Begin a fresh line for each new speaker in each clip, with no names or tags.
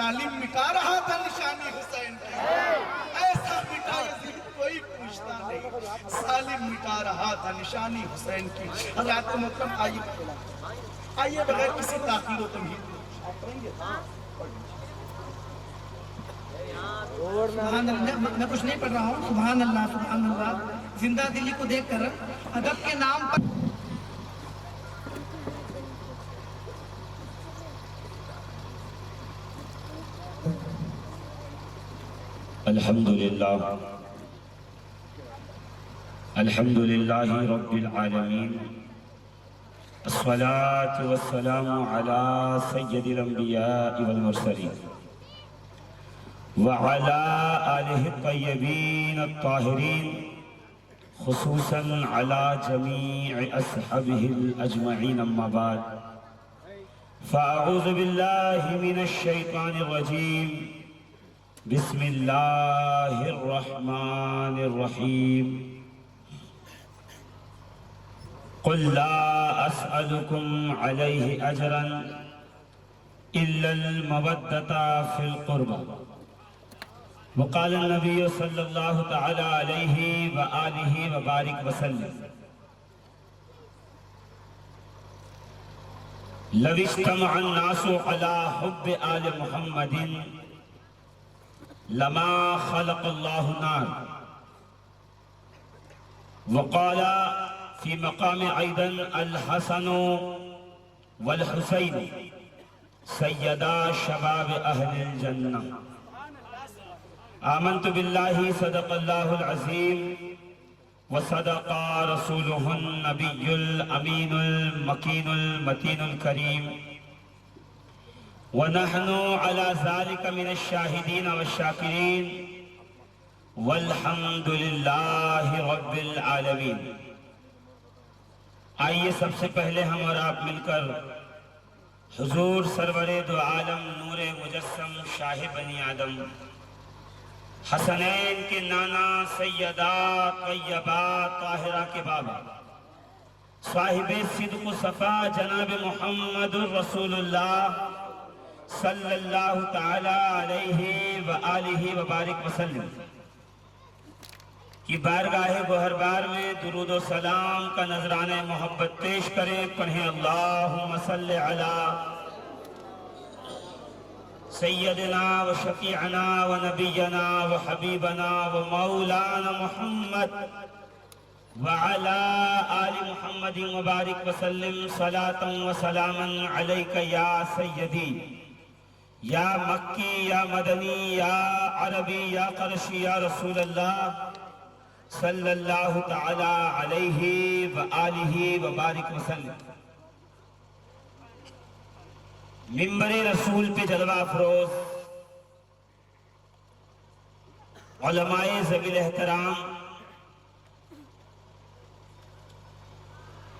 सालिम मिटा रहा था निशानी हुसैन की, ऐसा मिटा यजीद कोई पूछता नहीं, सालिम मिटा रहा था निशानी हुसैन की। हज़रात मोहतरम आइए बगैर किसी ताख़ीर व तमहीद मैं कुछ नहीं पढ़ रहा हूँ। सुभान अल्लाह सुभान अल्लाह। जिंदा दिली को देख कर अदब के नाम पर
अल्हम्दुलिल्लाह अल्हम्दुलिल्लाहि रब्बिल आलमीन, अस्सलातु वस्सलामु अला सय्यदिल अंबिया'i वल मुरसलीन व अला आलिहि तय्यबीन अत्ताहिरीन, खुसूसन अला जमी'i अस्हाबिहिल अजमईन, अम्मा बाद फ़अऊज़ु बिल्लाहि मिनश शैतानिर रजीम, बिस्मिल्लाहिर्रहमानिर्रहीम। क़ुल ला अस्अलुकुम अलैहि अजरन इल्लल मवद्दता फ़िल क़ुर्बा व क़ाल नबी सल्लल्लाहु तआला अलैहि व आलिहि व बारिक वसल्लम, लव इज्तमअ अन्नासु अला हुब्बि आलि मुहम्मदिन लमा खलक़ल्लाहु नार। वक़ाल फ़ी मक़ाम अयदन अल हसन वल हुसैन सय्यदा शबाब अहलिल जन्नह। आमन्तु बिल्लाहि सदक़ल्लाहुल अज़ीम व सदक़ा रसूलुहुन नबियुल अमीनुल मकीनुल मतीनुल करीम व नहनु अला ज़ालिका मिनश शाहिदीन व शाकिरीन वल्हम्दुलिल्लाहि रब्बिल आलमीन। आइए सबसे पहले हम और आप मिलकर हुजूर सरवरे दो आलम नूरे मुजस्सम शाह बनी आदम हसनैन के नाना सैयदा तैयबा ताहिरा के बाबा साहिबे सिद्क़ सफ़ा जनाब मुहम्मदुर रसूलुल्लाह सल्लल्लाहु ताला अलैहि व आलिहि व बारिक वसल्लम की बारगाहे गोहरबार में दुरूद व सलाम का नजराने मोहब्बत पेश करें। पढ़ें अल्लाहुम्मा सल्लि अला सय्यदना व शफ़ीअना व नबियना व हबीबना व मौलाना मुहम्मद व अला आलि मुहम्मद व बारिक वसल्लम सलातन व सलामन अलैका या सय्यदी या मक्की या मदनी या अरबी या क़रशी या रसूल अल्लाह सल्लल्लाहु ताला अलैहि व आलिहि व बारिक वसल्लम। मिंबरे रसूल पे जलवा अफरोज उलमाए ज़वील एहतराम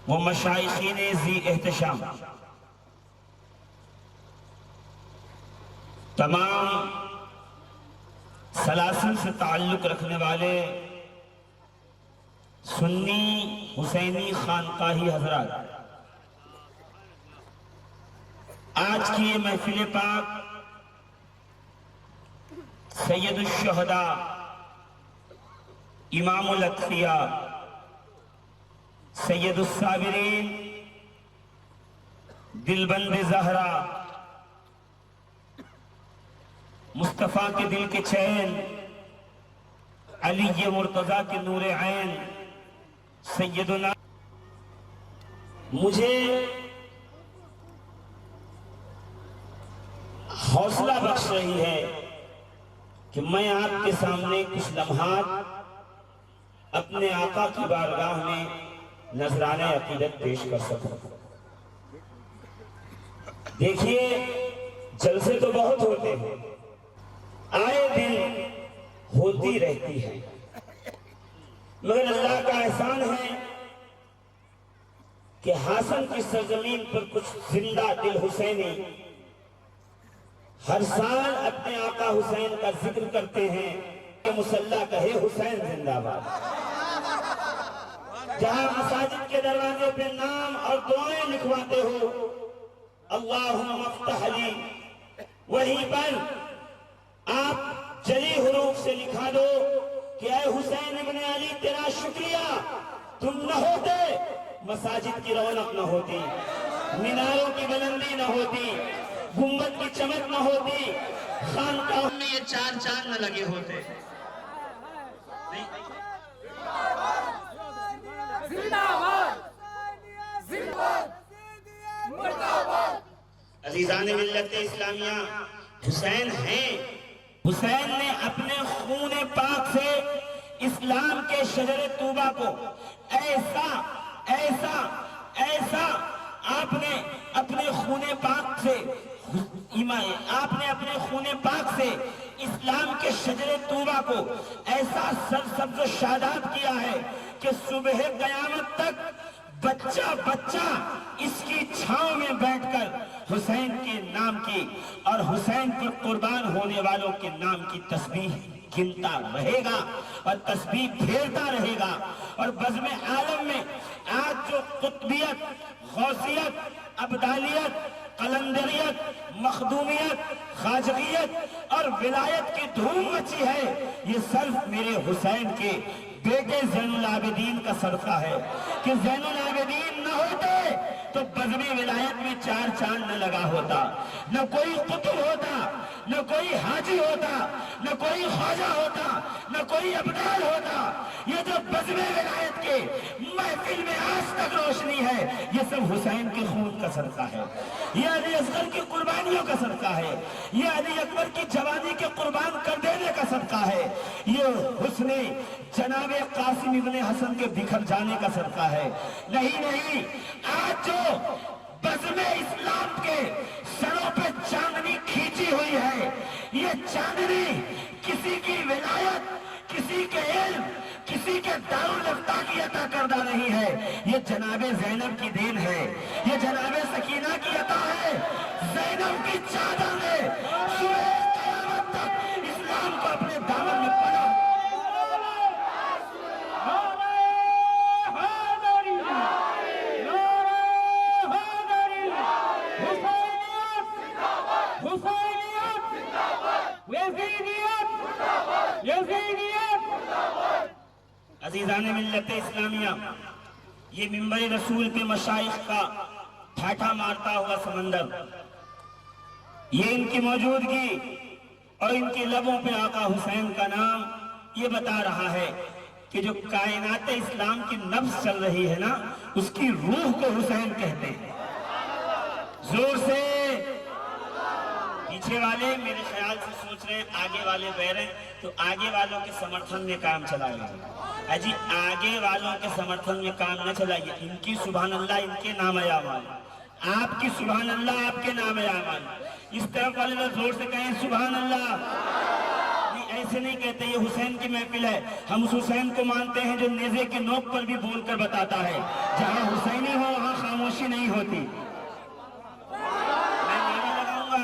व मशाइखीने ज़ी एहतशाम, तमाम सलासिल से ताल्लुक रखने वाले सुन्नी हुसैनी खानकाही हजरात, आज की ये महफिल पाक सैयदुश शुहदा इमामुल अत्क़िया सैयदुस साबिरीन दिलबंद ज़हरा मुस्तफ़ा के दिल के चैन अली मुर्तज़ा के नूरे ऐन सैयदुना, मुझे हौसला बख्श रही है कि मैं आपके सामने कुछ लम्हात अपने आका की बारगाह में नजराने अकीदत पेश कर सकूं। देखिए, जलसे तो बहुत होते हैं, आए दिन होती रहती है, मगर अल्लाह का एहसान है कि हासन की सरजमीन पर कुछ जिंदा दिल हुसैनी हर साल अपने आका हुसैन का जिक्र करते हैं कि मुसल्ला कहे हुसैन जिंदाबाद। जहां मसाजिद के दरवाजे पे नाम और दुआएं लिखवाते हो अल्लाहुम्मा अफ्तह ली, वहीं पर आप जली हुरूफ से लिखा दो कि ऐ हुसैन इब्ने अली, तेरा शुक्रिया, तुम न होते मसाजिद की रौनक न होती, मीनारों की बुलंदी न होती, गुंबद की चमक न होती, खानकाहों में ये चार चांद न लगे होते। अजीजान मिल्लत इस्लामिया, हुसैन हैं। हुसैन ने अपने खून पाक से इस्लाम के शजर तूबा को ऐसा ऐसा ऐसा आपने अपने खून पाक से आपने अपने खून पाक से इस्लाम के शजर तूबा को ऐसा सरसब्ज शादाब किया है कि सुबह कयामत तक बच्चा बच्चा इसकी छांव में बैठकर हुसैन के नाम की और हुसैन पर कुर्बान होने वालों के नाम की तस्बीह गिनता रहेगा और तस्बीह फेरता रहेगा। और बज़्म आलम में आज जो कुतबियत, गौसियत, अब्दालियत, कलंदरियत, मखदूमियत, खाजगियत और विलायत की धूम मची है, ये सिर्फ मेरे हुसैन के बेटे ज़ैनुल आबिदीन का सदका है कि ज़ैनुल आबिदीन न होते तो बज़्म विलायत में चार चांद न लगा होता, न कोई कुतुब होता, न कोई हाजी होता, न कोई ख्वाजा होता, न कोई अब्दाल होता। ये जो बज़्म विलायत के महफिल में आज तक रोशनी है, ये सब हुसैन के खून का सदका है, ये अली असगर की कुर्बानियों का सदका है, ये अली अकबर की जवानी के कुर्बान कर देने का सदका है, ये हुस्ने जनाबे कासिम इब्ने हसन के बिखर जाने का सदका है। नहीं, आज जो बज़्म इस्लाम के सरों पे चांदनी खींची हुई है, ये चांदनी किसी की विलायत, किसी के इल्म, किसी के दारुल इफ्ता की अता करदा नहीं है, ये जनाबे ज़ैनब की देन है, ये जनाबे सकीना की अता है। ज़ैनब की चादर ने सुबह क़यामत तक इस्लाम को अपने दामन में पकड़ा। अज़ीज़ान मिल्लत इस्लामिया, ये मिंबर रसूल पे मशाइख का ठाठा मारता हुआ समंदर, ये इनकी मौजूदगी और इनके लबों पे आका हुसैन का नाम ये बता रहा है कि जो कायनात इस्लाम की नब्ज़ चल रही है ना, उसकी रूह को हुसैन कहते हैं। जोर से पीछे वाले मेरे ख्याल से सोच रहे हैं आगे वाले बह रहे हैं, तो आगे वालों के समर्थन में काम चलाइए। अजी आगे वालों के समर्थन में काम न चलाइए, इनकी सुभान अल्लाह इनके नाम आयामान, आपकी सुभान अल्लाह आपके नाम आयामान। इस तरफ वाले लोग जोर से कहें सुभान अल्लाह। नहीं, ऐसे नहीं कहते, ये हुसैन की महफिल है, हम उस हुसैन को मानते हैं जो नेज़े के नोक पर भी बोलकर बताता है, जहां हुसैनी हो वहां खामोशी नहीं होती। मैं नारा लगाऊंगा,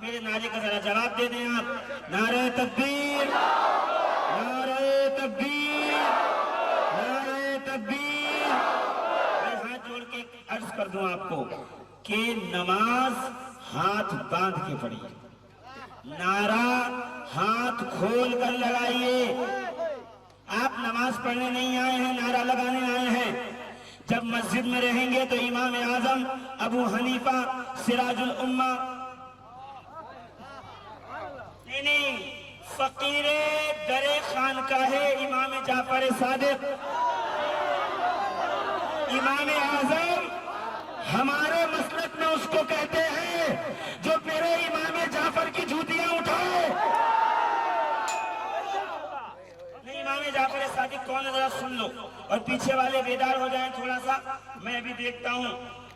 मेरे नारे का जरा जवाब दे दें आप। नारे तकबीर, नारे तकबीर, नारे तकबीर। मैं हाथ जोड़ के अर्ज कर दूं आपको कि नमाज हाथ बांध के पढ़िए, नारा हाथ खोल कर लगाइए। आप नमाज पढ़ने नहीं आए हैं, नारा लगाने आए हैं। जब मस्जिद में रहेंगे तो इमाम आजम अबू हनीफा सिराजुल उम्मा, नहीं, फकीरे दरे खानकाहे इमाम जाफर सादिक, इमाम आजम हमारे मसलक में उसको कहते हैं जो मेरे इमाम जाफर की जूतियां उठाए। नहीं, इमाम जाफर सादिक कौन है जरा सुन लो, और पीछे वाले बेदार हो जाएं थोड़ा सा। मैं भी देखता हूं,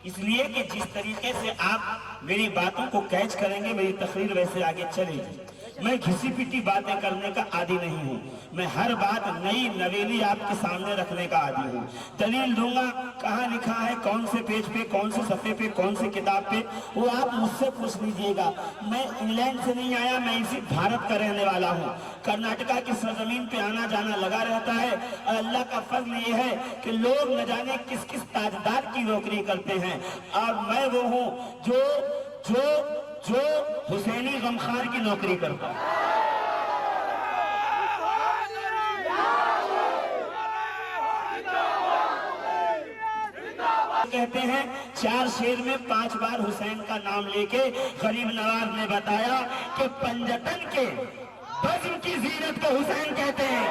इसलिए कि जिस तरीके से आप मेरी बातों को कैच करेंगे मेरी तकरीर वैसे आगे चलेगी। मैं घिसी पिटी बातें करने का आदी नहीं हूँ, मैं हर बात नई नवेली आपके सामने रखने का आदी हूँ। दलील दूंगा, कहाँ लिखा है, कौन से पेज पे, कौन से सफ़े पे, कौन सी किताब पे, वो आप मुझसे पूछ लीजिएगा। मैं इंग्लैंड से नहीं आया, मैं इसी भारत का रहने वाला हूँ। कर्नाटका की सरजमीन पे आना जाना लगा रहता है, और अल्लाह का फजल ये है कि लोग न जाने किस किस ताजदार की नौकरी करते हैं, और मैं वो हूँ जो जो जो हुसैनी गमखार की नौकरी करता है। कहते हैं 4 शेर में 5 बार हुसैन का नाम लेके गरीब नवाज ने बताया कि पंजतन के बज्र की जीनत को हुसैन कहते हैं।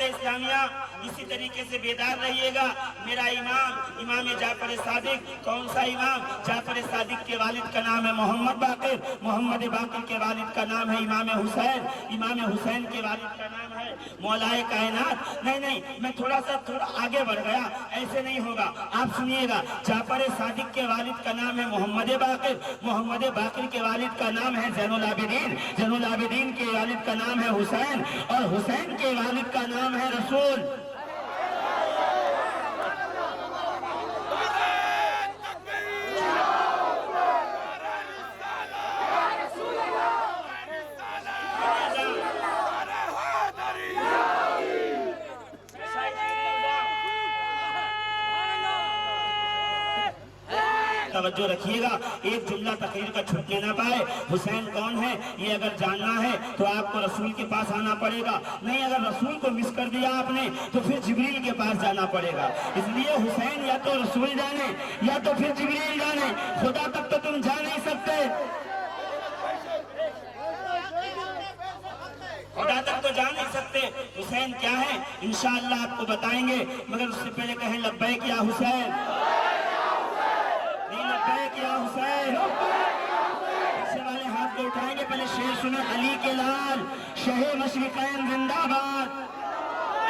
इस्लामिया इसी तरीके से बेदार रहिएगा। मेरा इमाम जाफर सादिक, कौन सा इमाम? जाफर सादिक के वालिद का नाम है मोहम्मद बाकिर, मोहम्मद बाकिर के वालिद का नाम है इमाम हुसैन, इमाम हुसैन के वालिद का नाम है मौलाए कायनात। नहीं, मैं थोड़ा आगे बढ़ गया, ऐसे नहीं होगा। आप सुनिएगा, जाफर सादिक के वालिद का नाम है मोहम्मद बाकिर, मोहम्मद बाकिर के वालिद का नाम है ज़ैनुल आबिदीन, ज़ैनुल आबिदीन के वालिद का नाम है हुसैन, और हुसैन के वालिद का नाम है रसूल। तवज्जो रखिएगा, एक जुमला तकरीर का छूटने ना पाए। हुसैन कौन है ये अगर जानना है तो आपको रसूल के पास आना पड़ेगा। नहीं, अगर रसूल को मिस कर दिया आपने तो फिर जिब्रील के पास जाना पड़ेगा। इसलिए हुसैन या तो रसूल जाने या तो फिर जिब्रील जाने, खुदा तक तो तुम जा नहीं सकते, खुदा तक तो जा नहीं सकते। हुसैन क्या है इंशाअल्लाह आपको बताएंगे, मगर उससे पहले कहें लब्बैक या हुसैन, या हुसैन। पीछे वाले हाथ को उठाएंगे, पहले शेर सुने। अली के लाल शहे मशरिकैन जिंदाबाद,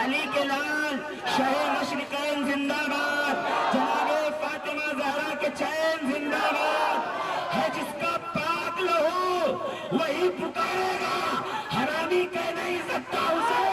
अली के लाल शहे मशरिकैन जिंदाबाद, जनाबे फातिमा ज़हरा के चैन जिंदाबाद। है जिसका पाक लहू वही पुकारेगा, हरामी कह नहीं सकता हुसैन।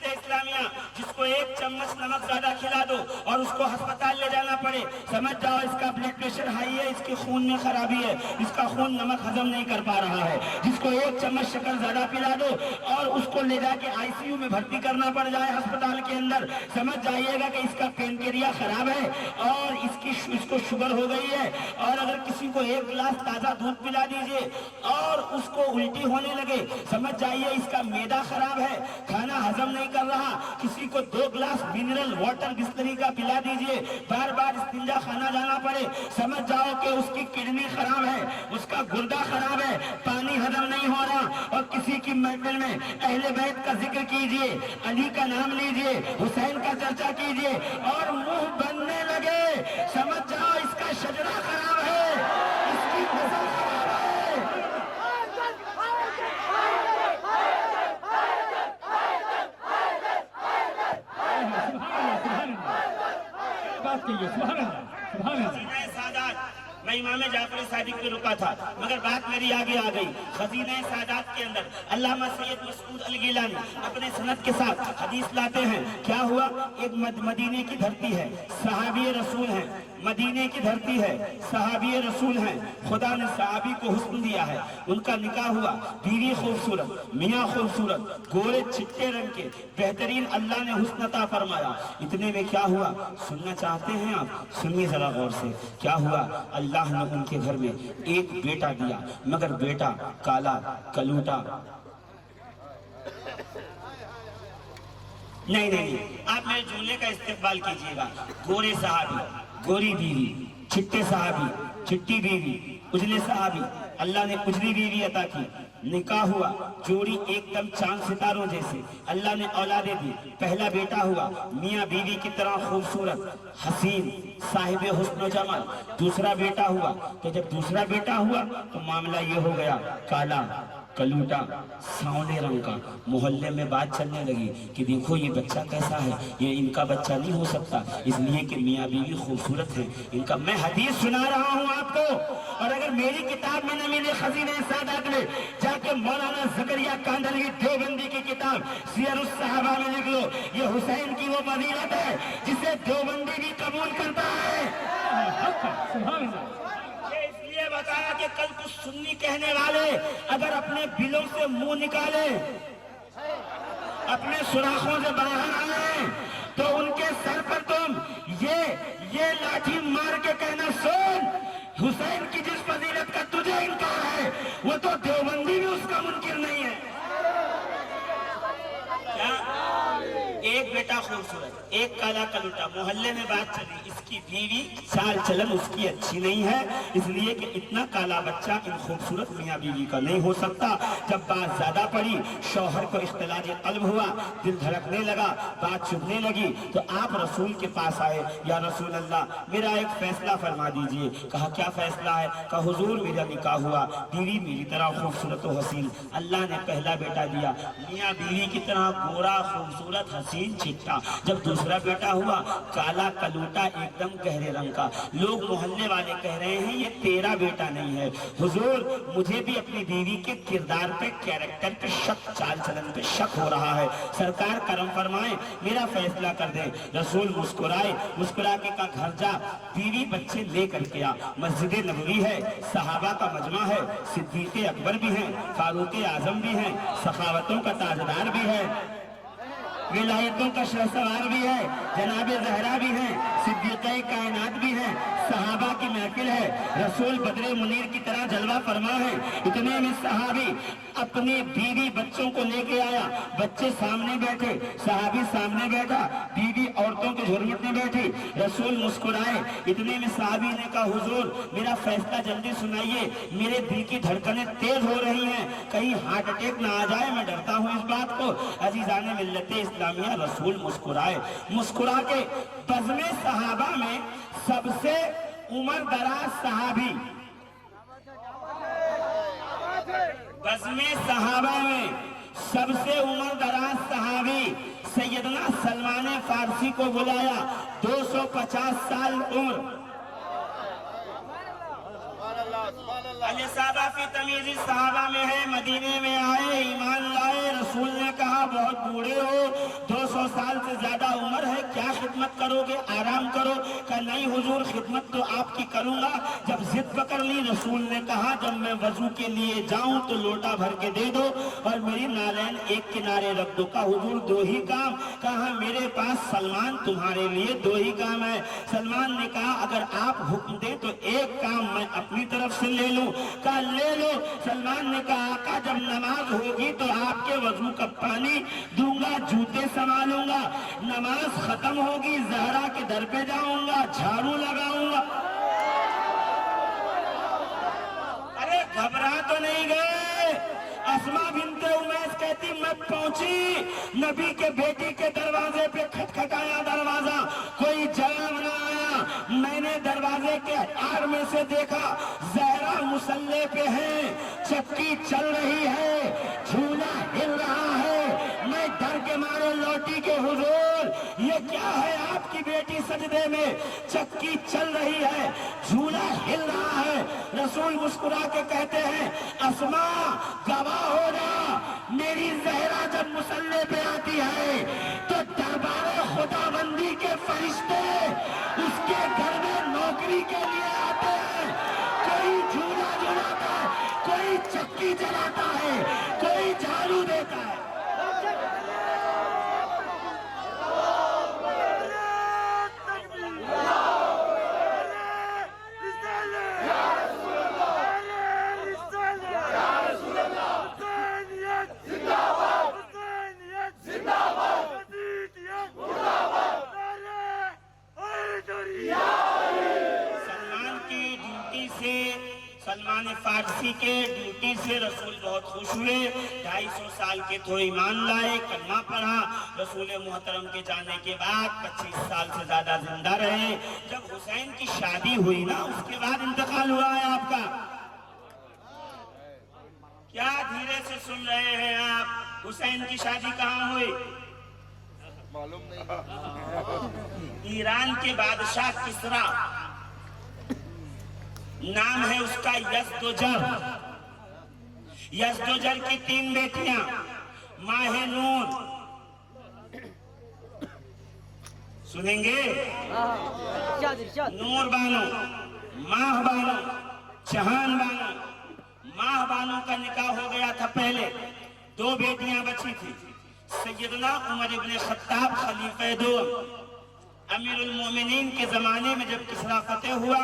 इस्लामिया जिसको एक चम्मच नमक ज्यादा खिला दो और उसको अस्पताल ले जाना पड़े, समझ जाओ इसका ब्लड प्रेशर हाई है, इसके खून में खराबी है, इसका खून नमक हजम नहीं कर पा रहा है। जिसको एक चम्मच शक्कर ज्यादा पिला दो और उसको ले जाके आईसीयू में भर्ती करना पड़ जाए अस्पताल के अंदर, समझ जाइएगा कि इसका पेनक्रिया खराब है और इसको शुगर हो गई है। और अगर किसी को 1 गिलास ताजा दूध पिला दीजिए और उसको उल्टी होने लगे, समझ जाइए इसका मैदा खराब है, खाना हजम नहीं कर रहा। किसी को 2 गिलास मिनरल वाटर बिस्लरी का पिला दीजिए, बार बार इस्तिंजा खाना जाना पड़े, समझ जाओ कि उसकी किडनी खराब है, उसका गुर्दा खराब है, पानी हजम नहीं हो रहा। और किसी की महफिल में अहले बैत का जिक्र कीजिए, अली का नाम लीजिए, हुसैन का चर्चा कीजिए और मुंह बनने लगे, समझ जाओ इसका शजरा खराब है, इसकी नस्ल खराब है। मैं इमाम जाफर सादिक पे रुका था, मगर बात मेरी आगे आ गई। खजीना सादात के अंदर अल्लामा सैयद मसूद अल गिलानी अपने सनद के साथ हदीस लाते हैं। क्या हुआ? एक मदीने की धरती है, सहाबी रसूल हैं, मदीने की धरती है, सहाबी रसूल हैं। खुदा ने सहाबी को हुस्न दिया है, उनका निकाह हुआ, बीवी खूबसूरत, मियाँ खूबसूरत, गोरे चिट्टे रंग के, बेहतरीन अल्लाह ने हुस्न अता फरमाया। इतने में क्या हुआ सुनना चाहते हैं आप? सुनिए जरा गौर से। क्या हुआ? अल्लाह ने उनके घर में एक बेटा दिया, मगर बेटा काला कलूटा। नहीं, आप मेरे जुमले का इस्तेमाल कीजिएगा। गोरे सहाबी, गोरी बीवी, चिट्टे सहाबी, चिट्टी बीवी, उजले सहाबी, अल्लाह ने उजली बीवी अता की, निकाह हुआ, जोड़ी एकदम चांद सितारों जैसे, अल्लाह ने औलादे दी। पहला बेटा हुआ मियाँ बीवी की तरह खूबसूरत, हसीन, साहिब हुस्न जमाल। दूसरा बेटा हुआ, तो जब दूसरा बेटा हुआ तो मामला ये हो गया, काला कलूटा सांवले रंग का। मोहल्ले में बात चलने लगी कि देखो ये बच्चा कैसा है, ये इनका बच्चा नहीं हो सकता, इसलिए कि मियाँ बीवी खूबसूरत है इनका। मैं हदीस सुना रहा हूँ आपको, और अगर मेरी किताब में न मिले खजीने सादात में, जाके मौलाना जकरिया कांदलवी देवबंदी की किताब सियरुस सहाबा में लिख लो। ये हुसैन की वो फजीलत है जिसे देवबंदी भी कबूल करता है। ये इसलिए बताया कि कल कुछ सुन्नी कहने वाले अगर अपने बिलों से मुंह निकाले, अपने सुराखों से बाहर आए, तो उनके सर पर तुम ये लाठी मार के कहना, सुन हुसैन की जिस फजीलत का तुझे इनकार है वो तो देवबंदी भी उसका मुनकिर नहीं है। क्या? एक बेटा खूबसूरत, एक काला कलूटा। मोहल्ले में बात चली, इसकी बीवी चाल चलन उसकी अच्छी नहीं है, इसलिए कि इतना काला बच्चा इन खूबसूरत मियाँ बीवी का नहीं हो सकता। जब बात ज्यादा पड़ी, शौहर को इख्तिलाज कल्ब हुआ, दिल धड़कने लगा, बात चुभने लगी, तो आप रसूल के पास आए। या रसूल अल्लाह, मेरा एक फैसला फरमा दीजिए। कहा क्या फैसला है? कहा हुजूर मेरा निकाह हुआ, बीवी मेरी तरह खूबसूरत और हसीन, अल्लाह ने पहला बेटा दिया, मियाँ बीवी की तरह गोरा खूबसूरत हसीन चिट्टा। जब दूसरा बेटा हुआ, काला कलूटा एकदम गहरे रंग का। लोग मोहल्ले वाले कह रहे हैं ये तेरा बेटा नहीं है। हुजूर मुझे भी अपनी बीवी के किरदार पे, कैरेक्टर पे शक, चाल चलन पे शक हो रहा है, सरकार करम फरमाए, मेरा फैसला कर दे। रसूल मुस्कुराए, मुस्कुरा के कहा घर जा, बीवी बच्चे लेकर के आ। मस्जिद नबवी है, सहाबा का मजमा है, सिद्दीक़ अकबर भी हैं, फारूक आजम भी हैं, सखावतों का ताजदार भी है, विलायतों का शहसवार भी है, जनाबे जहरा भी हैं, सिद्दीक़े कायनात भी हैं, सहाबा की महफिल है, रसूल बदरे मुनीर की तरह जलवा फरमा है। इतने में सहाबी अपने बीवी बच्चों को लेके आया, बच्चे सामने बैठे, सहाबी सामने बैठा, बीवी औरतों के झुरमुट में बैठी। रसूल मुस्कुराए, इतने में सहाबी ने कहा हुजूर मेरा फैसला जल्दी सुनाइए, मेरे दिल की धड़कनें तेज हो रही हैं, कहीं हार्ट अटैक ना आ जाए, मैं डरता हूँ इस बात को। अजीजाने मिल्लते इस्लामिया, रसूल मुस्कुराए, मुस्कुरा के बज़्मे सहाबा में सबसे उम्र दराज सहाबी, बज़्मे सहाबा में सबसे उम्र दराज सहाबी सैयदना सलमान फारसी को बुलाया, 250 साल उम्र। अल-इसाबा फी तमीज़ सहाबा में है, मदीने में आए, ईमान लाए, रसूल ने कहा बहुत बूढ़े हो, 200 साल से ज्यादा उम्र है, क्या खिदमत करोगे, आराम करो। कहा नहीं हुजूर खिदमत तो आपकी करूंगा। जब जिद पकड़ ली, रसूल ने कहा जब मैं वजू के लिए जाऊं तो लोटा भर के दे दो और मेरी नालैन एक किनारे रख दो। कहा हुजूर 2 ही काम? कहा मेरे पास सलमान तुम्हारे लिए 2 ही काम है। सलमान ने कहा अगर आप हुक्म दे तो एक काम मैं अपनी तरफ से ले लूं। कहा ले लो। सलमान ने कहा आका जब नमाज होगी तो आपके वजू का पानी दूंगा, जूते संभालूंगा, नमाज खत्म होगी जहरा के दर पे जाऊंगा, झाड़ू लगाऊंगा। अरे घबरा तो नहीं गए? अस्मा बिनते उमैस कहती मैं पहुंची, नबी के बेटी के दरवाजे पे खटखटाया दरवाजा, कोई जवाब ना आया। मैंने दरवाजे के आड़ में से देखा, जहरा मुसल्ले पे है, चक्की चल रही है, झूला हिल रहा है। मैं डर के मारे लौटी के हुजूर ये क्या है? आपकी बेटी सजदे में, चक्की चल रही है, झूला हिल रहा है। रसूल मुस्कुरा के कहते हैं अस्मा गवाह हो जा, मेरी जहरा जब मुसल्ले पे आती है तो दरबार खुदाबंदी के फरिश्ते उसके घर में नौकरी के लिए आते हैं। कोई झूला झुलाता है, कोई चक्की चलाता है, कोई झाड़ू देता है। सलमान फारसी के ड्यूटी से रसूल बहुत खुश हुए। 250 साल के थे, ईमान लाए, कलमा पढ़ा। रसूल मोहतरम के जाने के बाद 25 साल से ज्यादा जिंदा रहे। जब हुसैन की शादी हुई ना, उसके बाद इंतकाल हुआ है आपका। क्या धीरे से सुन रहे हैं आप? हुसैन की शादी कहाँ हुई?
मालूम नहीं।
ईरान के बादशाह किसरा, नाम है उसका यज़्दोजर। यज़्दोजर की 3 बेटियां, माहे-नूर, सुनेंगे, नूर बानो, माह बानो, जहान बानो। माह बानो का निकाह हो गया था पहले, 2 बेटियां बची थी। सैयदना उमर इब्न खत्ताब खलीफे दो अमीरुल मोमिनीन के जमाने में जब किसरा फतेह हुआ,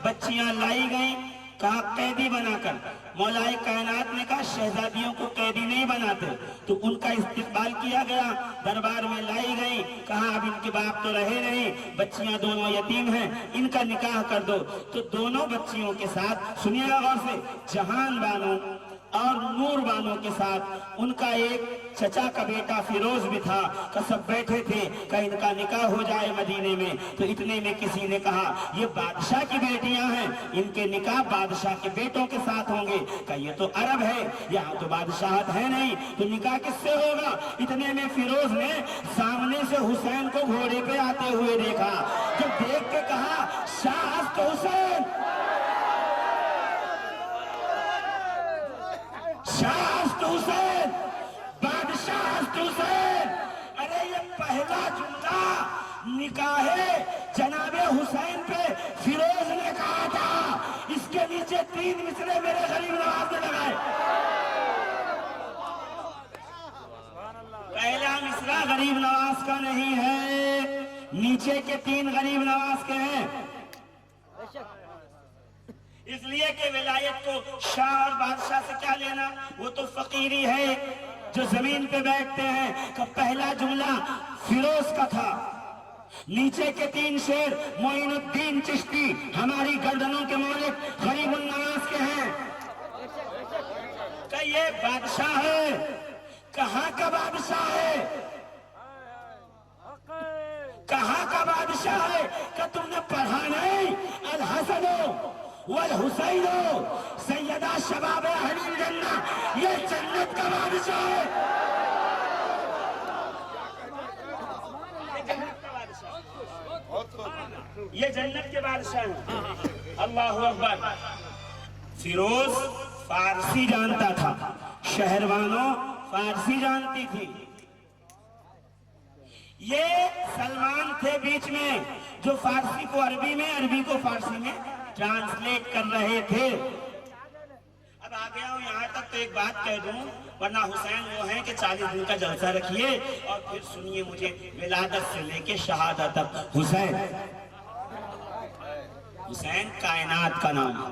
बच्चियां लाई गईं, कहा कैदी बनाकर। मौलाए कायनात ने कहा शहजादियों को कैदी नहीं बनाते, तो उनका इस्तेमाल किया गया, दरबार में लाई गई, कहा अब इनके बाप तो रहे नहीं, बच्चियां दोनों यतीम हैं, इनका निकाह कर दो। तो दोनों बच्चियों के साथ, सुनिएगा गौर से, जहान बानो और नूर बानो के साथ उनका एक चचा का बेटा फिरोज भी था। कि सब बैठे थे कि इनका निकाह हो जाए मदीने में। तो इतने में किसी ने कहा ये बादशाह की बेटियां हैं, इनके निकाह बादशाह के बेटों के साथ होंगे। कि ये तो अरब है, यहाँ तो बादशाहत है नहीं, तो निकाह किससे होगा? इतने में फिरोज ने सामने से हुसैन को घोड़े पे आते हुए देखा, तो देख के कहा शाह तो हुसैन, शाह हुसैन, बादशाह हुसैन। अरे ये पहला जुमला निकाहे जनाबे हुसैन पे फिरोज ने कहा था। इसके नीचे 3 मिसरे मेरे गरीब नवाज ने लगाए। पहला मिसरा गरीब नवाज का नहीं है, नीचे के 3 गरीब नवाज के हैं। इसलिए कि विलायत को शाह और बादशाह से क्या लेना, वो तो फकीरी है जो जमीन पे बैठते हैं। का पहला जुमला फिरोज का था, नीचे के 3 शेर मोइनुद्दीन चिश्ती हमारी गर्दनों के मालिक गरीबुल नवाज के हैं। का ये बादशाह है, कहाँ का बादशाह है, कहाँ का बादशाह है? का तुमने पढ़ा नहीं? अल हसनो वल हुसैनो सैयदा शबाब अहलिल जन्ना, ये जन्नत का बादशाह है। ये जन्नत के बादशाह हैं। अल्लाहु अकबर। फिरोज फारसी जानता था, शहरवानों फारसी जानती थी। ये सलमान थे बीच में, जो फारसी को अरबी में, अरबी को फारसी में ट्रांसलेट कर रहे थे। अब आ गया हूं यहाँ तक तो एक बात कह दूं, वरना हुसैन वो है कि 40 दिन का जलसा रखिए और फिर सुनिए मुझे विलादत से लेके शहादत तक। हुसैन, हुसैन कायनात का नाम है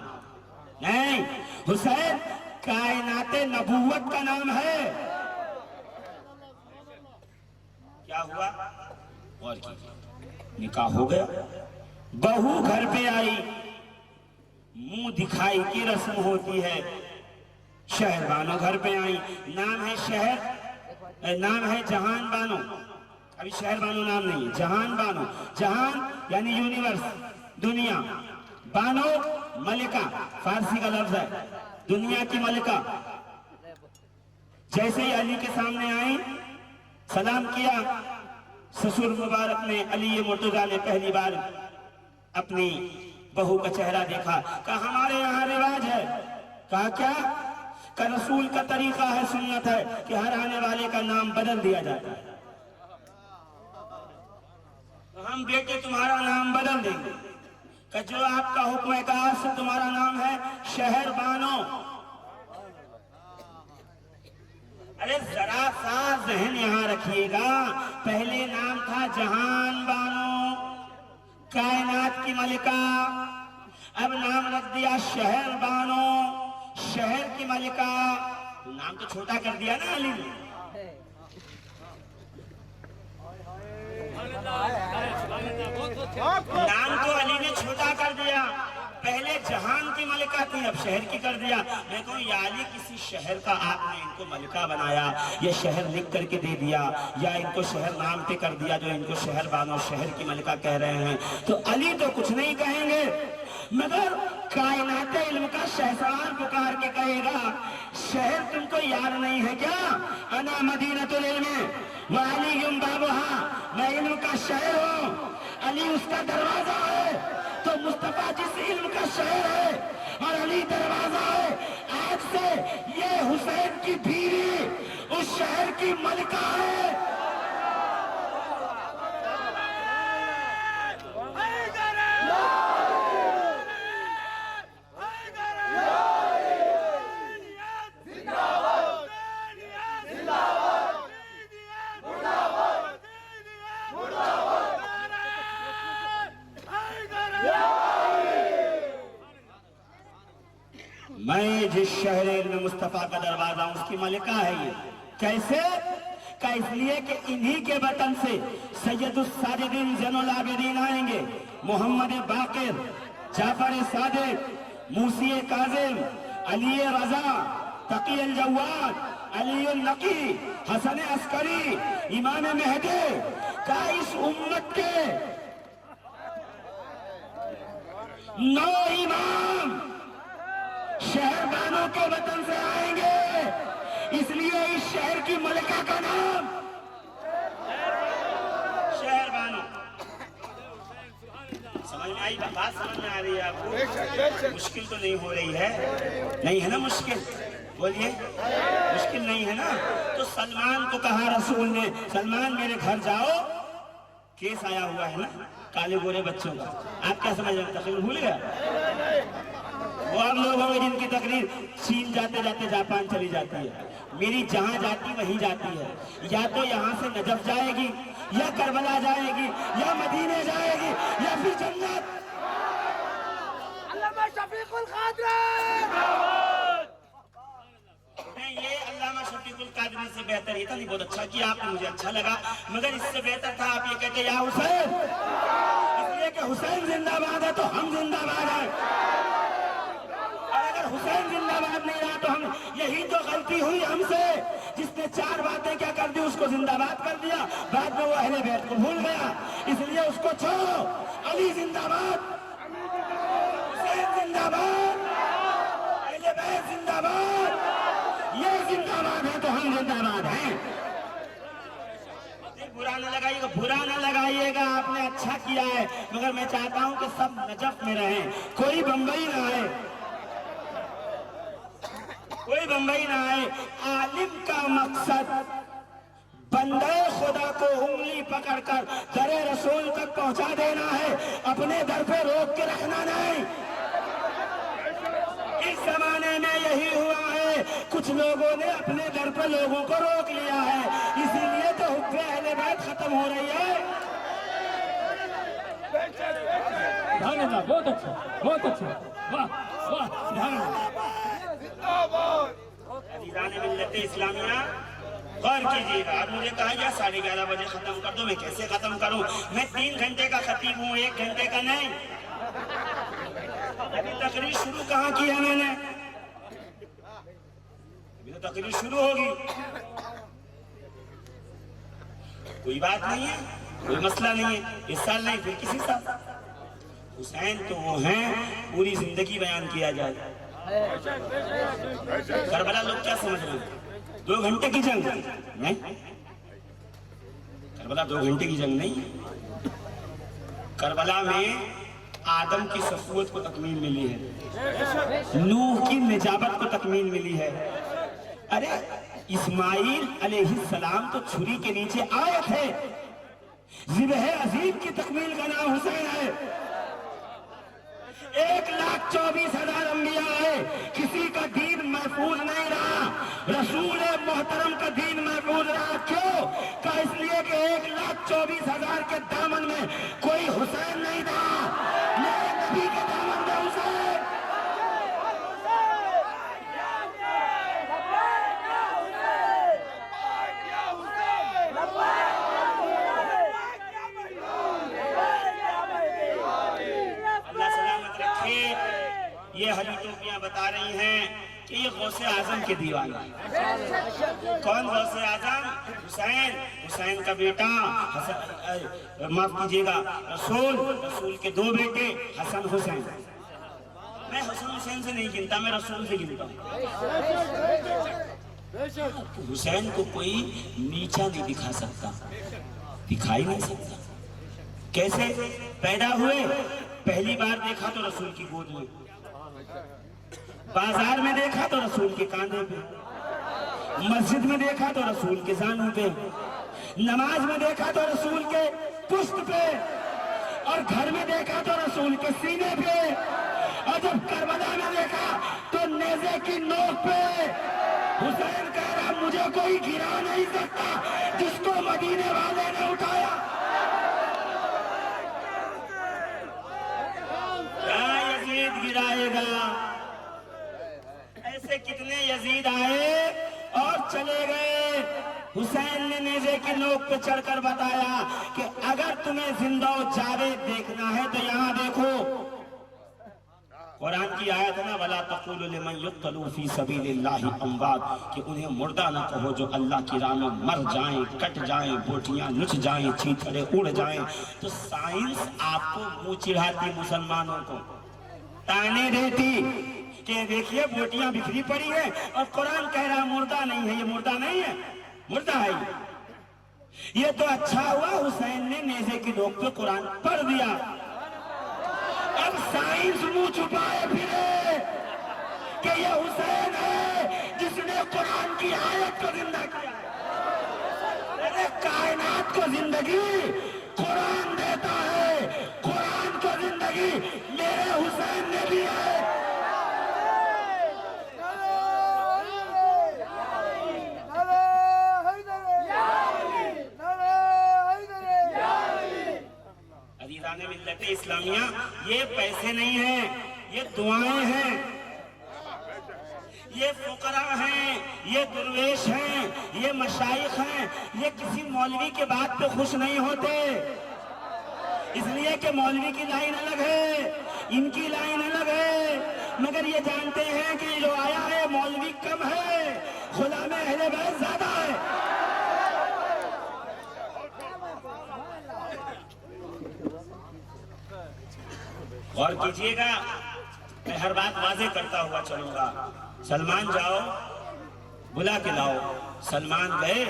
नहीं, हुसैन कायनाते नबूवत का नाम है। क्या हुआ? और निकाह हो गया, बहू घर पे आई, मुंह दिखाई की रस्म होती है। शहर बानो घर पे आई, नाम है शहर, नाम है जहान बानो। अभी शहर बानो नाम नहीं है, जहान बानो। जहान यानी यूनिवर्स, दुनिया। बानो मलिका, फारसी का लफ्ज है, दुनिया की मलिका। जैसे ही अली के सामने आई, सलाम किया, ससुर मुबारक ने, अली मुर्तजा ने पहली बार अपनी बहू का चेहरा देखा। कहा हमारे यहाँ रिवाज है। कहा क्या? का रसूल का तरीका है, सुन्नत है कि हर आने वाले का नाम बदल दिया जाता है। तो हम बेटे तुम्हारा नाम बदल देंगे। कि जो आपका हुक्म है, कहा से तुम्हारा नाम है शहर बानो। अरे जरा सा जहन यहाँ रखिएगा, पहले नाम था जहान बानो, कायनात की मलिका। अब नाम रख दिया शहर बानो, शहर की मलिका। नाम तो छोटा कर दिया ना अली ने। नाम तो अली ने छोटा कर दिया। पहले जहान की मलिका थी, अब शहर की कर दिया। मैं कहूँ या अली किसी शहर का आपने इनको मलिका बनाया, ये शहर लिख करके दे दिया या इनको शहर नाम पे कर दिया जो इनको शहर बानो शहर की मलिका कह रहे हैं, तो अली तो कुछ नहीं कहेंगे, मगर कायनात इल्म का शहसवार पुकार के कहेगा शहर तुमको याद नहीं है क्या? अना मदीनतुल इल्म व अलीयुम बाबुहा, मैं इल्म का शहर हूँ, अली उसका दरवाजा है। तो मुस्तफा जिस इल्म का शहर है और अली दरवाजा है, आज से ये हुसैन की बीवी उस शहर की मलिका है। मैं जिस शहर में मुस्तफा का दरवाजा उसकी मलिका है ये। कैसे? का इसलिए कि इन्हीं के वतन से सैयदुस साजिदीन ज़ैनुल आबिदीन आएंगे, मोहम्मद बाकिर, जाफर सादिक, मूसी काजिम, अली रजा, तकी अल जवाद, अली अल नकी, हसन अस्करी, इमाम मेहदी का इस उम्मत के 9 इमाम शहरबानों के वतन से आएंगे, इसलिए इस शहर की मलिका का नाम शहरबानो। समझ में आई बात? समझ में आ रही है आपको? मुश्किल तो नहीं हो रही है? नहीं है ना मुश्किल? बोलिए, मुश्किल नहीं है ना? तो सलमान को कहा रसूल ने, सलमान मेरे घर जाओ, केस आया हुआ है ना काले गोरे बच्चों का। आप क्या समझ रहे हैं? तकरीर भूल गया? वो आप लोग होंगे जिनकी तकरीर चीन जाते जाते जापान चली जाती है, मेरी जहां जाती वहीं जाती है। या तो यहाँ से नजफ जाएगी, या करबला जाएगी, या मदीने जाएगी, या फिर जन्नत। अल्लामा शफीकुल कादरी, ये अल्लामा शफीकुल कादरी से बेहतर ये था। नहीं, बहुत अच्छा किया आपने, मुझे अच्छा लगा, मगर इससे बेहतर था आप ये कहते या हुसैन, इसलिए कि हुसैन जिंदाबाद है तो हम जिंदाबाद हैं। हुसैन जिंदाबाद नहीं रहा तो हम, यही तो गलती हुई हमसे, जिसने 4 बातें क्या कर दी, उसको जिंदाबाद कर दिया, बाद में वो अहले बैत को भूल गया, इसलिए उसको छोड़ो। अली जिंदाबाद, हुसैन जिंदाबाद, अहले बैत जिंदाबाद, ये जिंदाबाद है तो हम जिंदाबाद हैं। बुरा न लगाइएगा, बुरा न लगाइएगा, आपने अच्छा किया है, मगर मैं चाहता हूं कि सब नजफ में रहें, कोई बंबई ना आए, कोई बंबई ना आए। आलिम का मकसद बंदे खुदा को उंगली पकड़कर दरे रसूल तक पहुंचा देना है, अपने दर पे रोक के रखना नहीं। इस जमाने में यही हुआ है, कुछ लोगों ने अपने दर पे लोगों को रोक लिया है, इसीलिए तो हुब्बे अहले बैत खत्म हो रही है। धन्यवाद, बहुत अच्छा, बहुत अच्छा, वाह वाह, धन्यवाद। मिल्लत इस्लामिया गौर कीजिएगा। अब मुझे कहा गया 11:30 बजे खत्म कर दो, मैं कैसे खत्म करूं? मैं 3 घंटे का खतीब हूं, 1 घंटे का नहीं। अभी तकरीर शुरू कहाँ की है मैंने? अभी तो तकरीर शुरू होगी। कोई बात नहीं है, कोई मसला नहीं है, इस साल नहीं फिर किसी साल। हुसैन तो वो हैं, पूरी जिंदगी बयान किया जाए। करबला लोग क्या समझ रहे हैं? 2 घंटे की जंग नहीं, करबला 2 घंटे की जंग नहीं। करबला में आदम की सफुवत को तकमील मिली है, नूह की निजाबत को तकमील मिली है। अरे इस्माइल अलैहिस्सलाम तो छुरी के नीचे आए थे, ज़िबह अजीम की तकमील का नाम हुसैन है। 1,24,000 अंबिया है, किसी का दीन महफूज नहीं रहा, रसूल मोहतरम का दीन महफूज रहा। क्यों? का इसलिए कि 1,24,000 के दामन में कोई हुसैन नहीं था, मेरे नबी के दामन में हुसैन। ये हरी टोपियां बता रही हैं कि ये गौसे आजम के दीवाना है। कौन गौसे आजम? हुसैन। हुसैन का बेटा माफ कीजिएगा रसूल के 2 बेटे हसन हुसैन। मैं हसन हुसैन से नहीं गिनता, मैं रसूल से गिनता हूँ। हुसैन को कोई नीचा नहीं दिखा सकता, दिखाई नहीं सकता। कैसे पैदा हुए? पहली बार देखा तो रसूल की गोद में, बाजार में देखा तो रसूल के कांधे पे, मस्जिद में देखा तो रसूल के जानू पे, नमाज में देखा तो रसूल के पुष्ट पे, और घर में देखा तो रसूल के सीने पे, और जब करबला में देखा तो नेज़े की नोक पे। हुसैन कह रहा मुझे कोई गिरा नहीं सकता जिसको मदीने वाले ने उठाया। क्या यजीद गिराएगा? ऐसे कितने यजीद आए और चले गए। हुसैन ने नेज़े की नोक पे चढ़कर बताया कि अगर तुम्हें जिंदा जावेद देखना है तो यहाँ देखो। कुरान की आयत है ना, वला तक़ूलू लिमन युक़्तलू फी सबीलिल्लाहि अमवात, कि उन्हें मुर्दा ना कहो जो अल्लाह की राह में मर जाएं, कट जाएं, बोटियां नुच जाएं, चीथड़े उड़ जाएं। तो साइंस आपको मुंह चिढ़ाती, मुसलमानों को ताने देती कि देखिए बोटियां बिखरी पड़ी हैं, और कुरान कह रहा मुर्दा नहीं है। ये मुर्दा नहीं है, मुर्दा है ये। तो अच्छा हुआ हुसैन ने नेज़े की नोक पे कुरान पढ़ दिया। अब साइंस मुंह छुपाए फिरे कि ये हुसैन है जिसने कुरान की आयत को जिंदा किया। अरे कायनात को जिंदगी कुरान देता है, कुरान को जिंदगी मेरे हुसैन ने दी है। अजीज़ाने मिल्लत इस्लामिया, ये पैसे नहीं हैं, ये दुआएं हैं, ये फुकरा हैं, ये दुर्वेश हैं, ये मशाइख हैं। ये किसी मौलवी के बात पे खुश नहीं होते, इसलिए कि मौलवी की लाइन अलग है, इनकी लाइन अलग है। मगर ये जानते हैं कि जो आया है मौलवी कम है, गुलाम अहले बैत ज्यादा है। और कीजिएगा, मैं हर बात वाजे करता हुआ चलूंगा। सलमान जाओ बुला के लाओ। सलमान गए,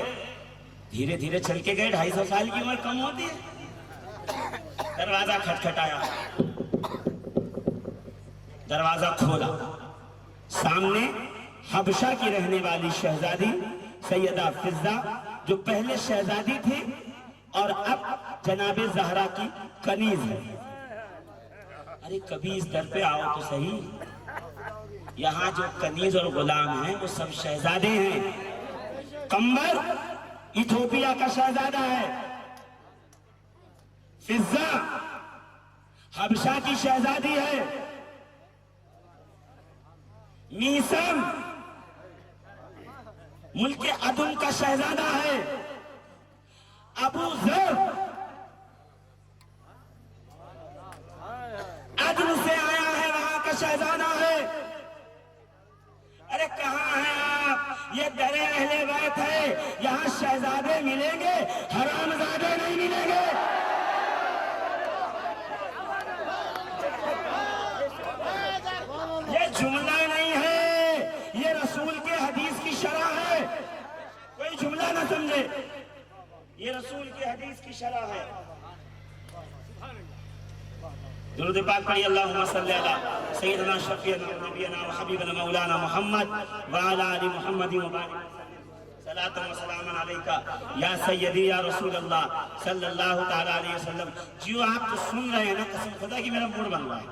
धीरे धीरे चल के गए। 250 साल की उम्र कम होती है। दरवाजा खटखटाया, दरवाजा खोला। सामने हबशा की रहने वाली शहजादी सैयदा फिजा, जो पहले शहजादी थी और अब जनाबे ज़हरा की कनीज है। अरे कभी इस दर पे आओ तो सही। यहाँ जो कनीज और गुलाम हैं वो सब शहजादे हैं। कंबर इथोपिया का शहजादा है, फिजा हबशा की शहजादी है, मीसम मुल्क अदुम का शहजादा है, अबू जर अदन से आया है, वहां का शहजादा है। अरे कहाँ हैं आप? ये दरे अहले बैत है, यहाँ शहजादे मिलेंगे, हरामजादे नहीं मिलेंगे। ये जुमला नहीं है, ये रसूल के हदीस की शरह है। कोई जुमला ना समझे, ये रसूल के हदीस की शरह है। दुरूद पाक पढ़िए, अल्लाहुम्मा सल्ली अला सय्यिदना शफीअना व नबियना व हबीबना मौलाना मुहम्मद व अला आलि मुहम्मद व बारिक सलातन व सलामन अलैका या सय्यदी या रसूल अल्लाह सल्लल्लाहु तआला अलैहि वसल्लम। जो आप तो सुन रहे हैं ना, कसम खुदा की मेरा मूड बन रहा है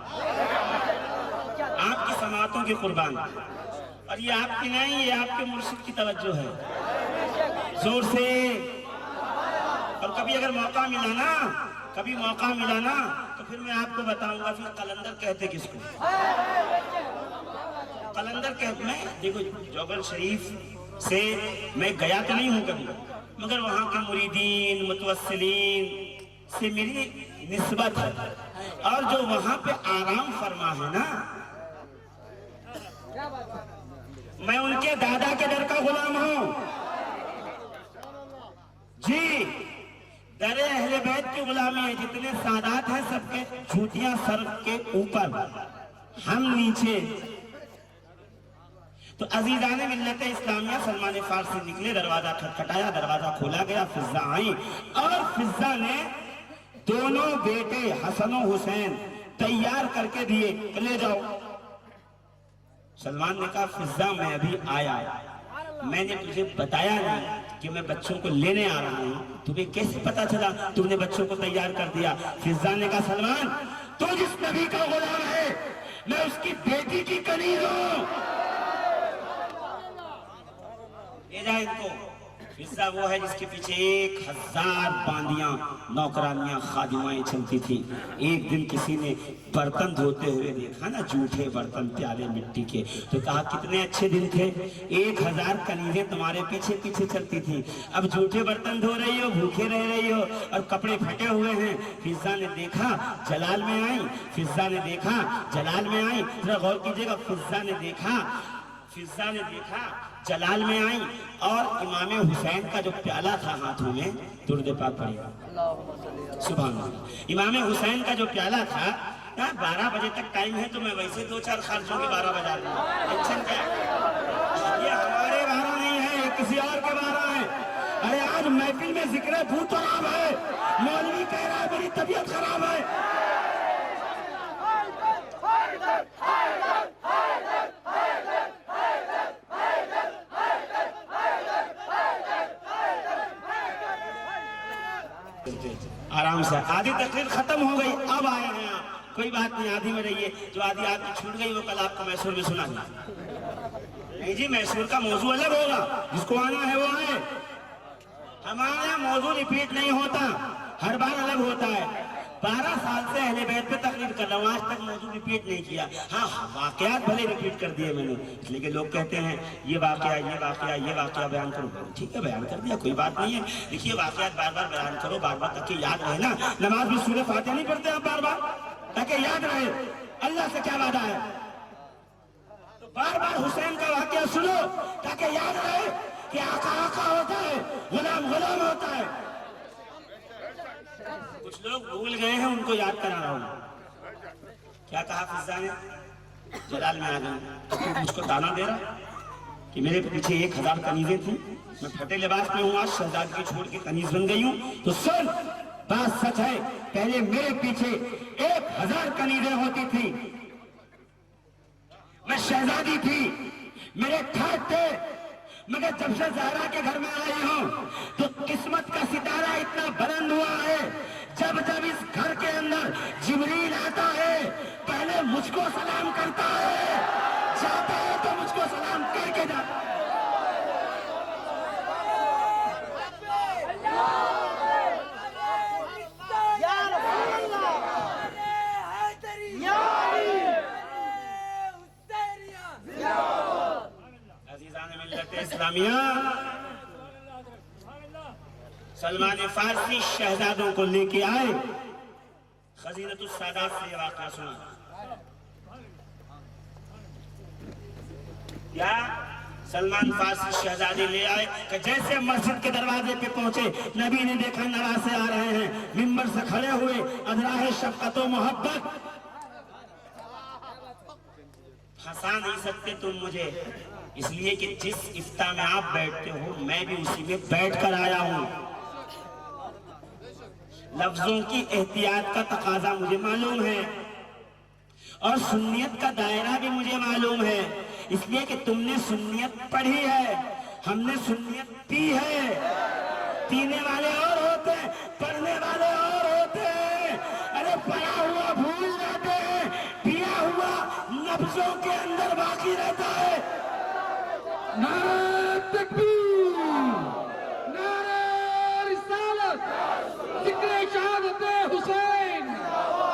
आपकी समातों की कुर्बान। और ये आपकी नहीं, ये आपके मुर्शिद की तवज्जो है। जोर से। और कभी अगर मौका मिला ना, कभी मौका मिला ना, तो फिर मैं आपको बताऊंगा फिर कलंदर कहते किसको। कलंदर कहते, मैं देखो जोगल शरीफ से मैं गया तो नहीं हूं कभी, मगर वहां के मुरीदीन मुतवस्सिलीन से मेरी निस्बत है। और जो वहां पे आराम फरमा है ना, मैं उनके दादा के दर का गुलाम हूं जी। दरे अहले बैत की गुलामी है। जितने सादात हैं सबके जूतियां सर के ऊपर, हम नीचे। तो अजीजान मिल्लत इस्लामिया सलमान फारसी निकले, दरवाजा खटखटाया, दरवाजा खोला गया, फिजा आई और फिजा ने दोनों बेटे हसन और हुसैन तैयार करके दिए, ले जाओ। सलमान ने कहा फिजा मैं अभी आया, मैंने तुझे बताया नहीं कि मैं बच्चों को लेने आ रहा हूं, तुम्हें कैसे पता चला? तुमने बच्चों को तैयार कर दिया। फिजा ने कहा सलमान तो जिस नबी का गुलाम है मैं उसकी बेटी की कनीज हूं, ले जा इनको। फिजा वो है जिसके पीछे 1000 बांदियां, नौकरानियां, खादिमाएं चलती थी। एक दिन किसी ने बर्तन धोते हुए देखा ना, जूठे बर्तन प्याले मिट्टी के, तो कहा कितने अच्छे दिन थे, 1000 कनीजें तुम्हारे पीछे पीछे चलती थी। अब जूठे बर्तन धो रही हो, भूखे रह रही हो और कपड़े फटे हुए हैं। फिजा ने देखा जलाल में आई, फिजा ने देखा जलाल में आई। जरा गौर कीजिएगा, फिजा ने देखा जलाल में आई और इमाम हुसैन का जो प्याला था हाथों में, दुरूद पाक पढ़िएगा, सुभान अल्लाह। इमाम हुसैन का जो प्याला था, 12 बजे तक टाइम है तो मैं वैसे 2-4 खर्चों के 12 बजा दूंगा, टेंशन क्या है? ये हमारे 12 नहीं है, किसी और के 12 है। अरे आज महफिल में जिक्र भूत खराब है, मौलवी कह रहा है मेरी तबीयत खराब है। आराम से, आधी तकरीर खत्म हो गई, अब आए हैं आप, कोई बात नहीं, आधी में रहिए। जो आधी आपकी छूट गई वो कल आपको मैसूर में सुना नहीं जी, मैसूर का मौजू अलग होगा, जिसको आना है वो आए। हमारे यहाँ मौजू रिपीट नहीं होता, हर बार अलग होता है। 12 साल से अहले बैत पे तकरीर कर रहा हूँ, आज तक मौजू रिपीट नहीं किया। हाँ, वाकयात भले रिपीट कर दिए मैंने, इसलिए कि लोग कहते हैं ये वाकया बयान करो। ठीक है, बयान कर दिया, कोई बात नहीं है। देखिए वाकयात बार बार बयान करो, बार बार, ताकि याद रहे ना। नमाज में सूरह फातिहा नहीं पढ़ते आप बार बार, ताकि याद रहे। अल्लाह से क्या वादा है, तो बार बार हुसैन का वाकया सुनो ताकि याद रहे कि आका आका होता है, गुलाम गुलाम होता है। कुछ लोग भूल गए हैं, उनको याद करा रहा हूं। क्या कहा फिजा ने? जलाल में आ गई तो तू मुझको ताना दे रहा कि मेरे पीछे 1000 कनीजें थी, मैं फटे लिबास में हूं, आज शहजादगी छोड़ के कनीज बन गई हूं। तो सुन, बात सच है, पहले मेरे पीछे 1000 कनीजें होती थी, मैं शहजादी थी, मेरे ठाट थे, मगर जब से ज़हरा के घर में आई हूं तो किस्मत का सितारा इतना बुलंद हुआ है, जब जब इस घर के अंदर जिब्रील आता है पहले मुझको सलाम करता है, जाता है तो मुझको सलाम करके जाता है। इस्लामिया सलमान फारसी शहजादों को लेके आए, खजीनतुस सादात से ये वाक़या सुना। या सलमान फारसी शहजादे ले आए कि जैसे मस्जिद के दरवाजे पे पहुंचे, नबी ने देखा नवासे आ रहे हैं, मिंबर से खड़े हुए, अदराह शफ़क़त व मोहब्बत, फंसा नहीं सकते तुम मुझे, इसलिए कि जिस इफ्ता में आप बैठते हो मैं भी उसी में बैठ कर आया हूं। लफ्जों की एहतियात का तकाजा मुझे मालूम है और सुन्नियत का दायरा भी मुझे मालूम है, इसलिए कि तुमने सुन्नियत पढ़ी है, हमने सुन्नियत पी है। पीने वाले और होते हैं, पढ़ने वाले और होते हैं। अरे पढ़ा हुआ भूल जाते हैं, पिया हुआ नफ्सों के अंदर बाकी रहता है।
नारे तकबीर, नारे रिसालत, जिक्र शहादत हुसैन,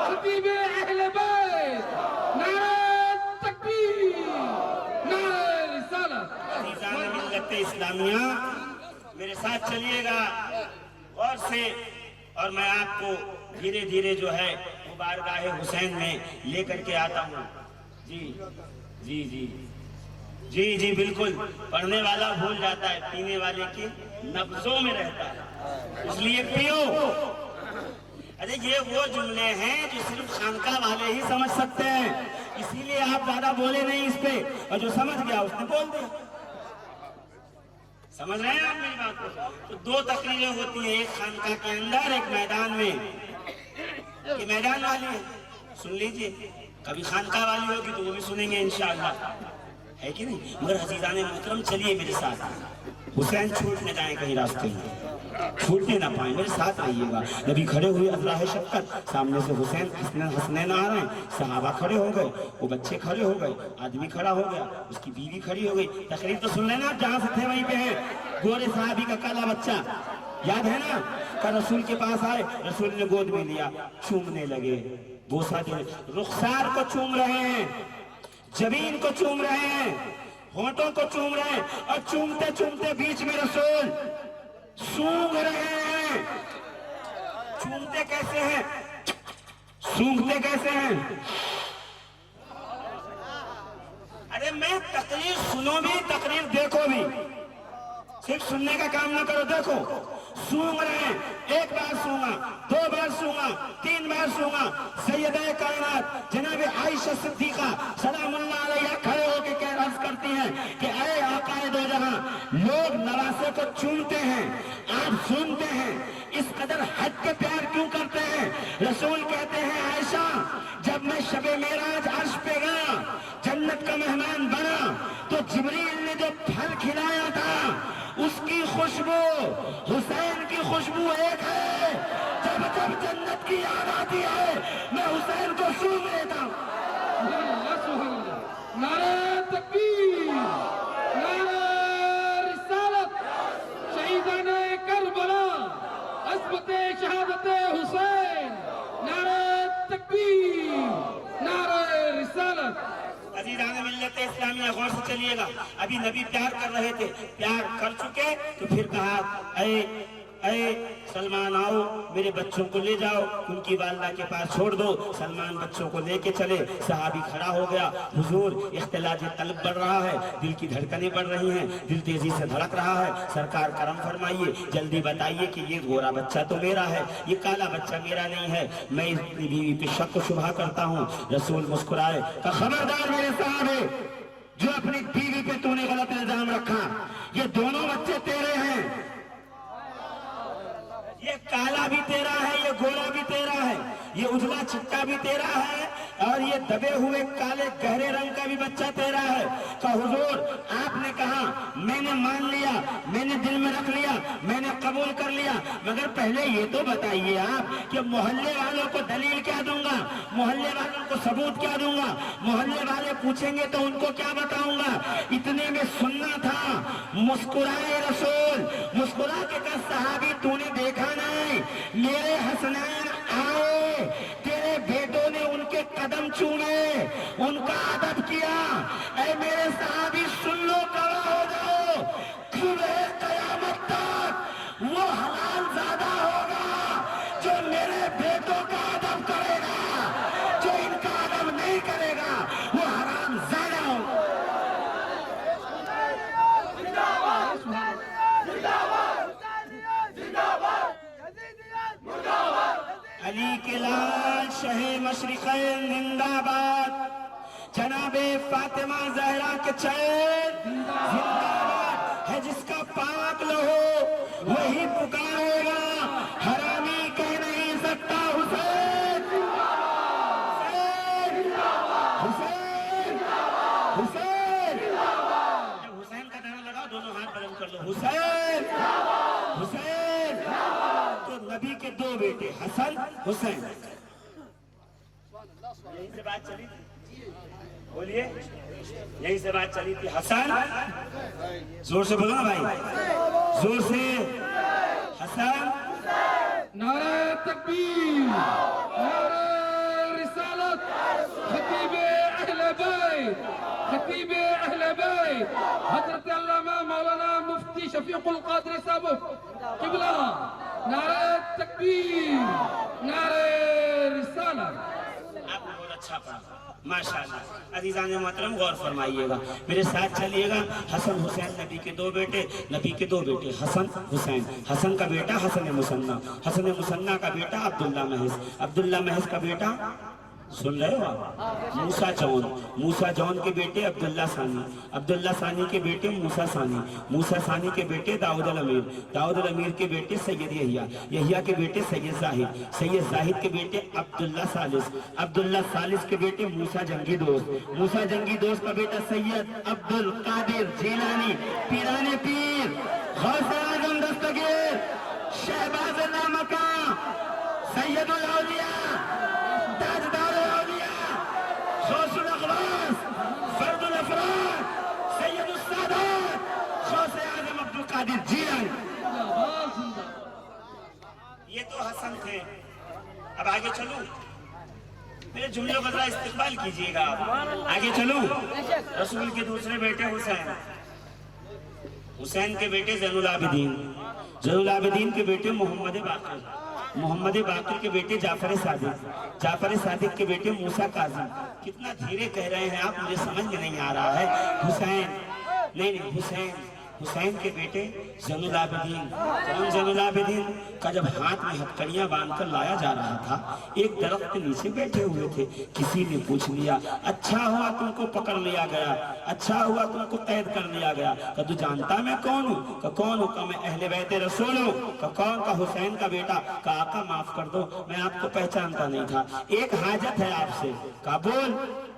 खतीब अहले बैत, नारे तकबीर, नारे रिसालत।
मिल्लत इस्लामिया, मेरे साथ चलिएगा और से, और मैं आपको धीरे धीरे जो है मुबारकाह हुसैन में लेकर के आता हूँ। जी जी जी, जी जी बिल्कुल, पढ़ने वाला भूल जाता है, पीने वाले के नब्जों में रहता है, इसलिए पियो। अरे ये वो जुमले हैं जो सिर्फ खानका वाले ही समझ सकते हैं, इसीलिए आप ज्यादा बोले नहीं इस पे, और जो समझ गया उसने बोल दिया। समझ रहे हैं आप मेरी बात को? तो दो तकरीरें होती हैं, एक खानका के अंदर, एक मैदान में। ये मैदान वाली है, सुन लीजिए, कभी खानका वाली होगी तो वो भी सुनेंगे इंशाअल्लाह, है कि नहीं? मगर हजीजाने मोहतरम चलिए मेरे साथ, हुसैन छूट न जाए कहीं रास्ते में, छूटने ना पाए, मेरे साथ रहिएगा। नबी खड़े हुए अल्लाह शक्कर, सामने से हुसैन हसनैन आ रहे हैं, सहाबा खड़े हो गए, वो बच्चे खड़े हो गए, आदमी खड़ा हो गया, उसकी बीवी खड़ी हो गई। तकरीर तो सुन लेना, जहाँ से थे वहीं पे है। गोरे साहबी का काला बच्चा याद है ना, का रसूल के पास आए, रसूल ने गोद में लिया, चूमने लगे, बोसा दे, रुखसार को चूम रहे हैं, जमीन को चूम रहे हैं, होंठों को चूम रहे हैं, और चूमते चूमते बीच में रसूल सूंघ रहे हैं। चूमते कैसे हैं, सूंघते कैसे हैं? अरे मैं तकरीर सुनो भी, तकरीर देखो भी, सिर्फ सुनने का काम ना करो, देखो। सूंघ रहे हैं, एक बार सूंघा, दो बार सूंघा, तीन बार सूंघा। सैयदा कायनात जनाब आयशा सिद्दीका सलामुल्लाह अलैहा खड़े होकर कह अर्ज करती हैं कि अरे आकाए दो जहां, लोग नवासे को चूमते हैं, आप सुनते हैं, इस कदर हद के प्यार क्यों करते हैं? रसूल कहते हैं आयशा, जब मैं शबे मेराज अर्श पे गया, जन्नत का मेहमान बना, तो जिब्रील ने जो फल खिलाया था उसकी खुशबू, हुसैन की खुशबू एक है। जब जब जन्नत की याद आती है मैं हुसैन को सूंघ लेता हूँ।
नारे तकबीर, नारे रिसालत, शहीदाने करबला, अस्मते शहादते हुसैन, नारे तकबीर, नारे रिसालत।
अजीज़ाने मिल्लत इस्लामिया, गौर से चलिएगा, अभी नबी प्यार कर रहे थे, प्यार कर चुके तो फिर कहा अरे सलमान आओ, मेरे बच्चों को ले जाओ, उनकी वालदा के पास छोड़ दो। सलमान बच्चों को लेके चले, सहाबी खड़ा हो गया, हुजूर इख्तिलाज कल्ब बढ़ रहा है, दिल की धड़कनें बढ़ रही हैं, दिल तेजी से धड़क रहा है, सरकार करम फरमाइए, जल्दी बताइए कि ये गोरा बच्चा तो मेरा है, ये काला बच्चा मेरा नहीं है, मैं अपनी बीवी पे शक को शुबहा करता हूँ। रसूल मुस्कुराए, कहा खबरदार मेरे साहबे, जो अपनी बीवी पे तूने गलत इल्जाम रखा, ये दोनों बच्चे तेरे हैं, ये काला भी तेरा है, ये गोरा भी तेरा है, ये उजला चिट्टा भी तेरा है, और ये दबे हुए काले गहरे रंग का भी बच्चा तेरा है। कहा हुजूर आपने कहा, मैंने मान लिया, मैंने दिल में रख लिया, मैंने कबूल कर लिया, मगर पहले ये तो बताइए आप कि मोहल्ले वालों को दलील क्या दूंगा, मोहल्ले वालों को सबूत क्या दूंगा, मोहल्ले वाले पूछेंगे तो उनको क्या बताऊंगा? इतने में सुनना था। मुस्कुराए रसूल, मुस्कुरा के कहा सहाबी तूने देखा नहीं, मेरे हसनैन आए, तेरे बेटों ने उनके कदम चूमे, उनका अदब किया। ऐ मेरे सहाबी सुन लो, खड़ा हो जाओ, सुबह कयामत तक वो हलाल ज़्यादा होगा जो मेरे बेटों का अदब करेगा, जो इनका अदब नहीं करेगा वो हराम ज़्यादा होगा। अली के लाल शहे मशरिक़ैन जिंदाबाद, जनाबे फातिमा ज़हरा के चैन जिंदाबाद है, जिसका पाक लहो वही पुकारेगा, हरामी कह नहीं सकता हुसैन, हुसैन, हुसैन, हुसैन का नारा लगाओ, दोनों हाथ बुलंद कर लो, हुसैन, हुसैन। तो नबी के दो बेटे हसन हुसैन, यहीं से बात चली थी, बोलिए, यहीं से बात चली थी। हसन, जोर से बोलो ना भाई, जोर से, हसन।
नारे तकबीर, नारे रिसालत, खतीबे अहले बैत, खतीबे अहले बैत, हजरत अल्लामा मौलाना मुफ्ती शफीकुल कादरी साहब किबला, नारे तकबीर, नारे रिसालत।
आपने बहुत अच्छा पढ़ा माशाल्लाह। अजीज़ान मोहतरम गौर फरमाइएगा, मेरे साथ चलिएगा। हसन हुसैन नबी के दो बेटे, नबी के दो बेटे हसन हुसैन। हसन का बेटा हसन मुसन्ना, हसन मुसन्ना का बेटा अब्दुल्ला महज, अब्दुल्ला महज का बेटा सुन रहे हो आप मूसा जौन, मूसा जौन के बेटे अब्दुल्ला सानी, अब्दुल्ला सानी के बेटे मूसा सानी, मूसा सानी के बेटे दाऊद अल अमीर, दाऊद अल अमीर के बेटे सैयद यहिया, यहिया के बेटे सैयद जाहिद, सैयद जाहिद के बेटे अब्दुल्ला सालिस, अब्दुल्ला सालिस के बेटे मूसा जंगी दोस्त, मूसा जंगी दोस्त का बेटा सैयद अब्दुल कादिर जीलानी, पीराने पीर, गौसे आजम दस्तगीर, शहबाज नामका, सैयदुल औलिया, ताजदार औलिया, गौसुल अखवास, फर्दुल अफराद, सैयदुल सादात, गौसे आजम अब्दुल कादिर जीलानी। ये तो हसन थे। अब आगे चलूं, मेरे जुमलों का जरा इस्तेमाल कीजिएगा। आगे चलूं, रसूल के दूसरे बेटे हुसैन, हुसैन के बेटे ज़ैनुल आबिदीन, ज़ैनुल आबिदीन के बेटे मोहम्मद बाकिर, मोहम्मद बाकिर के बेटे जाफर सादिक, जाफर सादिक के बेटे मूसा काजिम। कितना धीरे कह रहे हैं आप, मुझे समझ में नहीं आ रहा है। हुसैन नहीं, हुसैन, हुसैन के बेटे ज़ैनुल आबिदीन। कौन ज़ैनुल आबिदीन का जब हाथ में हथकड़ियां बांधकर लाया जा रहा था, एक दरख्त के नीचे बैठे हुए थे। किसी ने पूछ लिया, अच्छा हुआ तुमको पकड़ लिया गया, अच्छा हुआ तुमको कैद कर लिया गया। का तू जानता मैं कौन हूँ? का कौन हूँ? का मैं अहले बैत रसूल हूँ। का कौन? का हुसैन का बेटा। का आका माफ कर दो, मैं आपको पहचानता नहीं था, एक हाजत है आपसे। का बोल?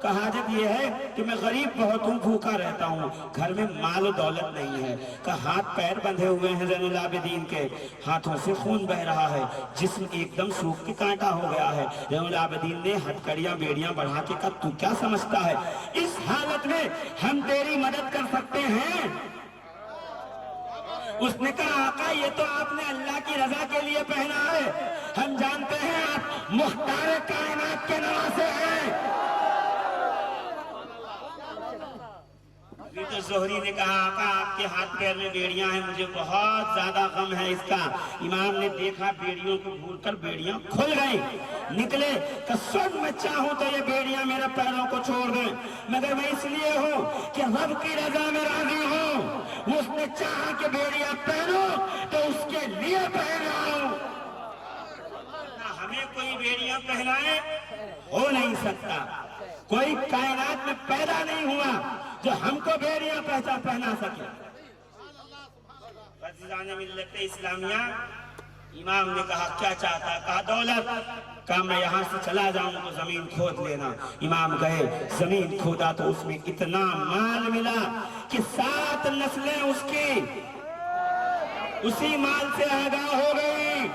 का हाजत ये है कि मैं गरीब बहुत हूँ, भूखा रहता हूँ, घर में माल दौलत नहीं है। का हाथ पैर बंधे हुए हैं ज़ैनुल आबिदीन के, हाथों से खून बह रहा है, जिस्म एकदम सूख के कांटा हो गया है। ज़ैनुल आबिदीन ने हथकड़ियां बेड़ियां बढ़ा के कहा, तू क्या समझता है इस हालत में हम तेरी मदद कर सकते हैं? उसने कहा, आका ये तो आपने अल्लाह की रजा के लिए पहना है, हम जानते हैं आप मुख्तार कायनात के नवासे हैं। तो जोहरी ने कहा, आका आपके हाथ पैर में बेड़ियां हैं, मुझे बहुत ज्यादा गम है इसका। इमाम ने देखा बेड़ियों को घूरकर बेड़ियां खुल गई, निकले। कसम मैं चाहूं तो ये बेड़ियां मेरे पैरों को छोड़ दें, मगर मैं इसलिए हूं कि रब की रजा में राजी हूं। उसने चाहा कि बेड़ियां पहनो तो उसके लिए पहन रहा हूं। हमें कोई बेड़ियां पहनाए हो नहीं सकता, कोई कायनात में पैदा नहीं हुआ जो हमको बेड़ियां पहना सके। मिल्लत इस्लामिया, इमाम ने कहा क्या चाहता? कहा दौलत। कहा मैं यहाँ से चला जाऊं तो जमीन खोद लेना। इमाम गए, जमीन खोदा तो उसमें इतना माल मिला कि 7 नस्लें उसकी उसी माल से आगाह हो गई।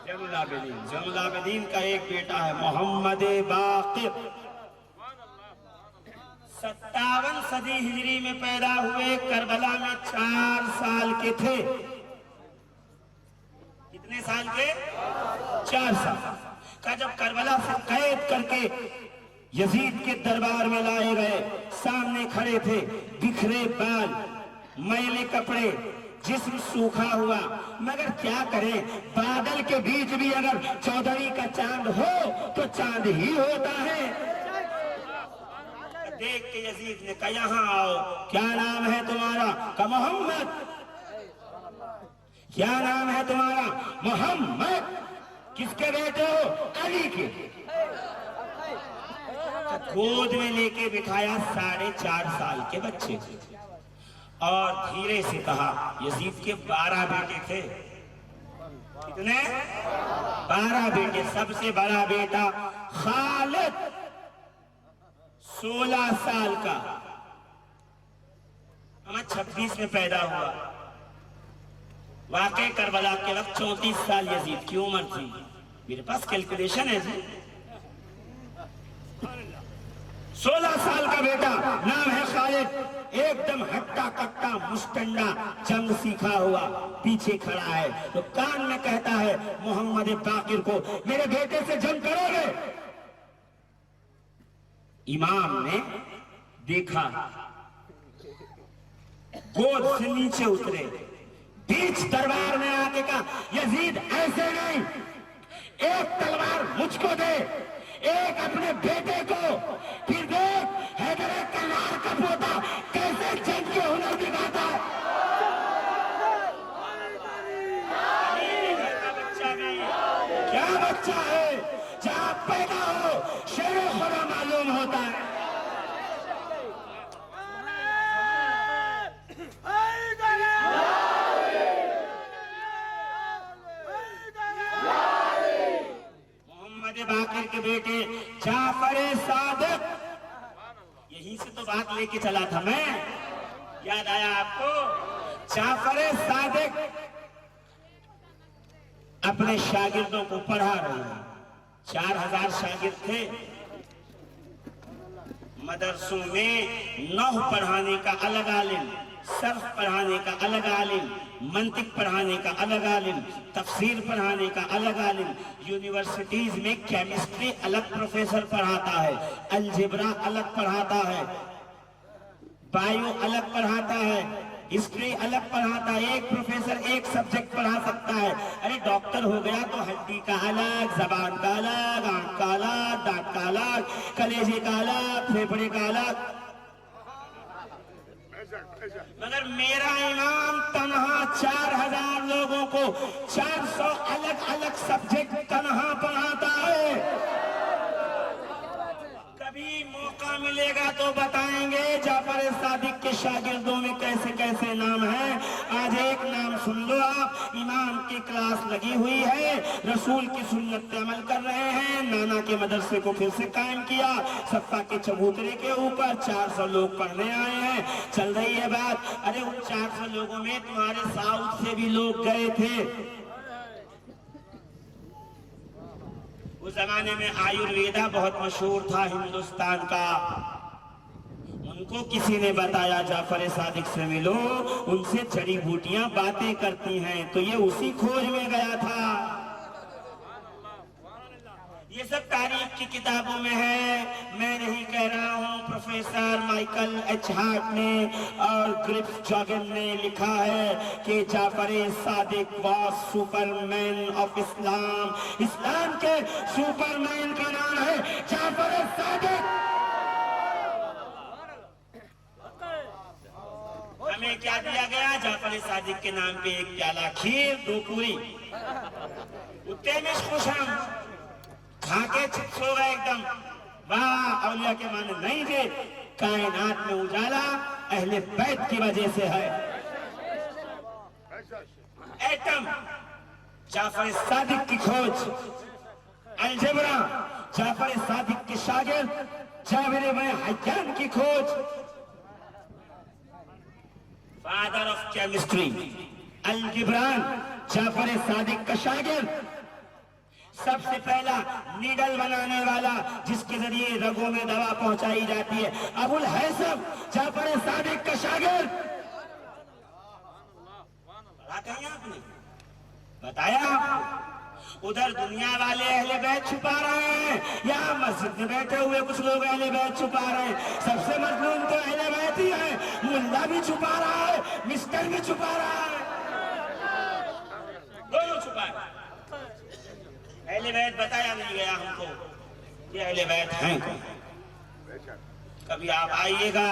ज़ैनुल आबिदीन, ज़ैनुल आबिदीन का एक बेटा है मोहम्मद बाकिर, 57 सदी हिजरी में पैदा हुए, करबला में 4 साल के थे। कितने साल के? 4 साल का। जब करबला से कैद करके यजीद के दरबार में लाए गए, सामने खड़े थे, बिखरे बाल, मैले कपड़े, जिस्म सूखा हुआ, मगर क्या करें, बादल के बीच भी अगर 14वीं का चांद हो तो चांद ही होता है। देख के यजीद ने कहा, यहाँ आओ, क्या नाम है तुम्हारा? का मोहम्मद। क्या नाम है तुम्हारा? मोहम्मद। किसके बेटे हो? अली के। गोद में लेके बिठाया 4.5 साल के बच्चे और धीरे से कहा, यजीद के 12 बेटे थे। कितने? 12 बेटे। सबसे बड़ा बेटा खालिद 16 साल का, अहमद 26 में पैदा हुआ। वाकई करबला के वक्त 34 साल यजीद की उम्र थी। मेरे पास कैलकुलेशन है जी। 16 साल का बेटा, नाम है खालिद, एकदम हट्टा कट्टा मुस्टंडा, जंग सीखा हुआ, पीछे खड़ा है तो कान में कहता है मोहम्मद बाकिर को, मेरे बेटे से जंग करोगे? इमाम ने देखा, गोद से नीचे उतरे, बीच दरबार में आके कहा, यजीद ऐसे नहीं, एक तलवार मुझको दे, एक अपने बेटे को, फिर देख हैदर करार का पोता कैसे जंग के हुनर दिखाता है। क्या बच्चा है, जहाँ पैदा हो शेरों खुदा मालूम होता है। मोहम्मद बाकिर के बेटे जाफर सादिक, यहीं से तो बात लेके चला था मैं, याद आया आपको? जाफर सादिक अपने शागिर्दों को पढ़ा रहे हैं। 4000 शागिर्द थे। मदरसों में नहव पढ़ाने का अलग आलिम, सर्फ पढ़ाने का अलग आलिम, मंतिक पढ़ाने का अलग आलिम, तफसीर पढ़ाने का अलग आलिम। यूनिवर्सिटीज में केमिस्ट्री अलग प्रोफेसर पढ़ाता है, अलजेब्रा अलग पढ़ाता है, बायो अलग पढ़ाता है, हिस्ट्री अलग पढ़ाता है। एक प्रोफेसर एक सब्जेक्ट पढ़ा सकता है। अरे डॉक्टर हो गया तो हड्डी का अलग, जबान का अलग, आंख का अलग, दांत का अलग, कलेजे का अलग, फेफड़े का अलग। मगर मेरा इमाम तनहा 4000 लोगों को 400 अलग अलग सब्जेक्ट तनहा पढ़ाता है। कभी मौका मिलेगा तो बताएंगे जाफर सादिक के शागिर्दों में कैसे कैसे नाम हैं। आज एक नाम सुन लो आप। इमाम की क्लास लगी हुई है, रसूल की सुन्नत पे अमल कर रहे हैं। नाना के मदरसे को फिर से कायम किया, सफ़ा के चबूतरे के ऊपर 400 लोग पढ़ने आए हैं। चल रही है बात। अरे उन 400 लोगों में तुम्हारे साउथ से भी लोग गए थे। उस जमाने में आयुर्वेदा बहुत मशहूर था हिंदुस्तान का। उनको किसी ने बताया जाफर सादिक से मिलो, उनसे जड़ी बूटियां बातें करती हैं। तो ये उसी खोज में गया था। ये सब तारीख की किताबों में है, मैं नहीं कह रहा हूँ। प्रोफेसर माइकल एच हार्ट ने और ग्रिप्स जॉगन ने लिखा है कि Jafar Sadiq was Superman of Islam. इस्लाम के सुपरमैन का नाम है जाफर सादिक। हमें क्या दिया गया? जाफर सादिक के नाम पे एक प्याला खीर, 2 पूरी। उतने में खुश हम खा के चिप्स हो गए एकदम। वाह, औलिया के माने नहीं थे। कायनात में उजाला अहले बैत की वजह से है। एटम जाफर सादिक की खोज, अलजेब्रा जाफर सादिक के शागिर्द जाबिर इब्न हय्यान की खोज, फादर ऑफ केमिस्ट्री अल जिब्रान जाफर सादिक का शागिर्द, सबसे पहला नीडल बनाने वाला जिसके जरिए रगों में दवा पहुंचाई जाती है, अबुल हैसम जाफर सादिक का शागिर्द। आपने बताया उधर दुनिया वाले अहले बैत छुपा रहे हैं, यहाँ मस्जिद में बैठे हुए कुछ लोग अहले बैत छुपा रहे हैं। सबसे मजलूम तो अहले बैत ही है। मुल्ला भी छुपा रहा है, मिस्टर भी छुपा रहा है, दोनों छुपा है। अहले बैत बताया नहीं गया हमको कि अहले बैत हैं कौन। कभी आप आइएगा,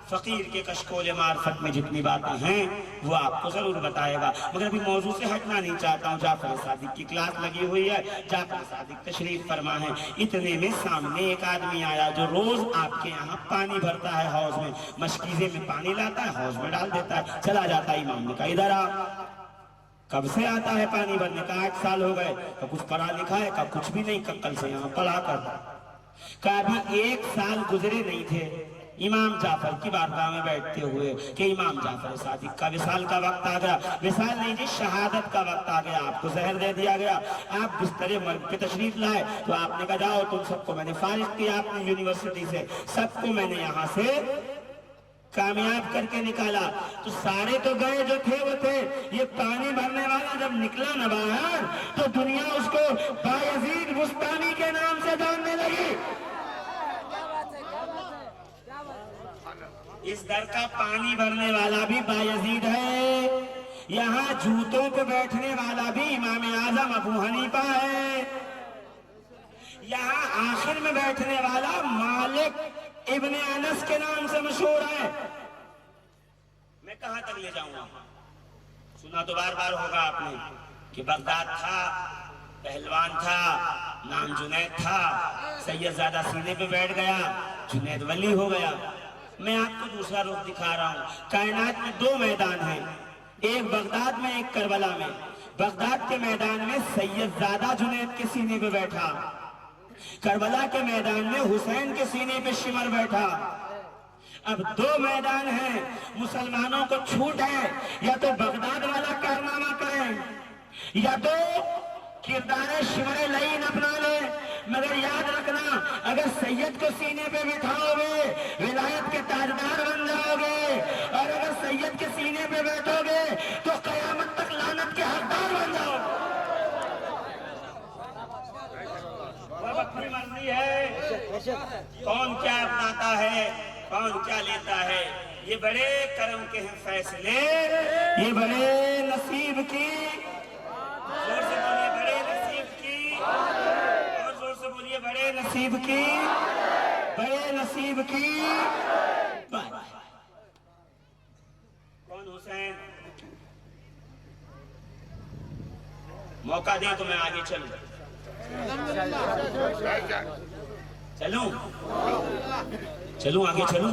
फकीर के कशकोल मार्फत में जितनी बातें हैं वो आपको जरूर बताएगा। मगर अभी मौजू से हटना नहीं चाहता हूँ। जाफर सादिक की क्लास लगी हुई है, जाफर सादिक तशरीफ फरमा है। इतने में सामने एक आदमी आया जो रोज आपके यहाँ पानी भरता है हौज में, मशकीजे में पानी लाता है, हौज में डाल देता है, चला जाता है। इमाम ने कहा इधर आ। कब से आता है पानी भरने? का 8 साल हो गए। तो कुछ पढ़ा लिखा है? कब कुछ भी नहीं, कल से यहाँ पढ़ा कर। कभी 1 साल गुजरे नहीं थे इमाम जाफर की बारगाह में बैठते हुए कि इमाम जाफर सादिक का विसाल का वक्त आ गया। विसाल नहीं जी, शहादत का वक्त आ गया। आपको जहर दे दिया गया, आप बिस्तरे मर्ग पे तशरीफ लाए। तो आपने कहा जाओ, तुम सबको मैंने फारिग किया अपनी यूनिवर्सिटी से, सबको मैंने यहाँ से कामयाब करके निकाला। तो सारे तो गए जो थे वो थे। ये पानी भरने वाला जब निकला ना बाहर तो दुनिया उसको बायजीद बुस्तानी के नाम से जानने लगी। इस दर का पानी भरने वाला भी बायजीद है। यहाँ जूतों पे बैठने वाला भी इमाम आजम अबू हनीफा है। यहाँ आखिर में बैठने वाला मालिक इब्ने अनस के नाम से मशहूर है। मैं कहां तक ले जाऊंगा? सुना तो बार बार होगा आपने कि बगदाद था, पहलवान था, नाम जुनैद था, सैयदजादा सीने पे बैठ गया, जुनैद वली हो गया। मैं आपको दूसरा रुख दिखा रहा हूं। कायनात में दो मैदान हैं, एक बगदाद में, एक करबला में। बगदाद के मैदान में सैयदजादा जुनैद के सीने पे बैठा, करबला के मैदान में हुसैन के सीने पे शिमर बैठा। अब दो मैदान हैं, मुसलमानों को छूट है, या तो बगदाद वाला कारनामा करें या तो किरदार शिमर लईन अपना ले। मगर याद रखना, अगर सैयद को सीने पे बिठाओगे विलायत के ताजदार बन जाओगे, और अगर सैयद के सीने पे बैठोगे तो कयामत तक लानत के हकदार बन जाओगे। वह अपनी मर्जी है, कौन क्या अपनाता है, कौन क्या लेता है। ये बड़े करम के हैं फैसले, ये बड़े नसीब की, जोर से बोलिए बड़े नसीब की, और जोर से बोलिए बड़े नसीब की, बड़े नसीब की बात। कौन हुसैन? मौका दे तो मैं आगे चलूं, चलूं आगे चलूं,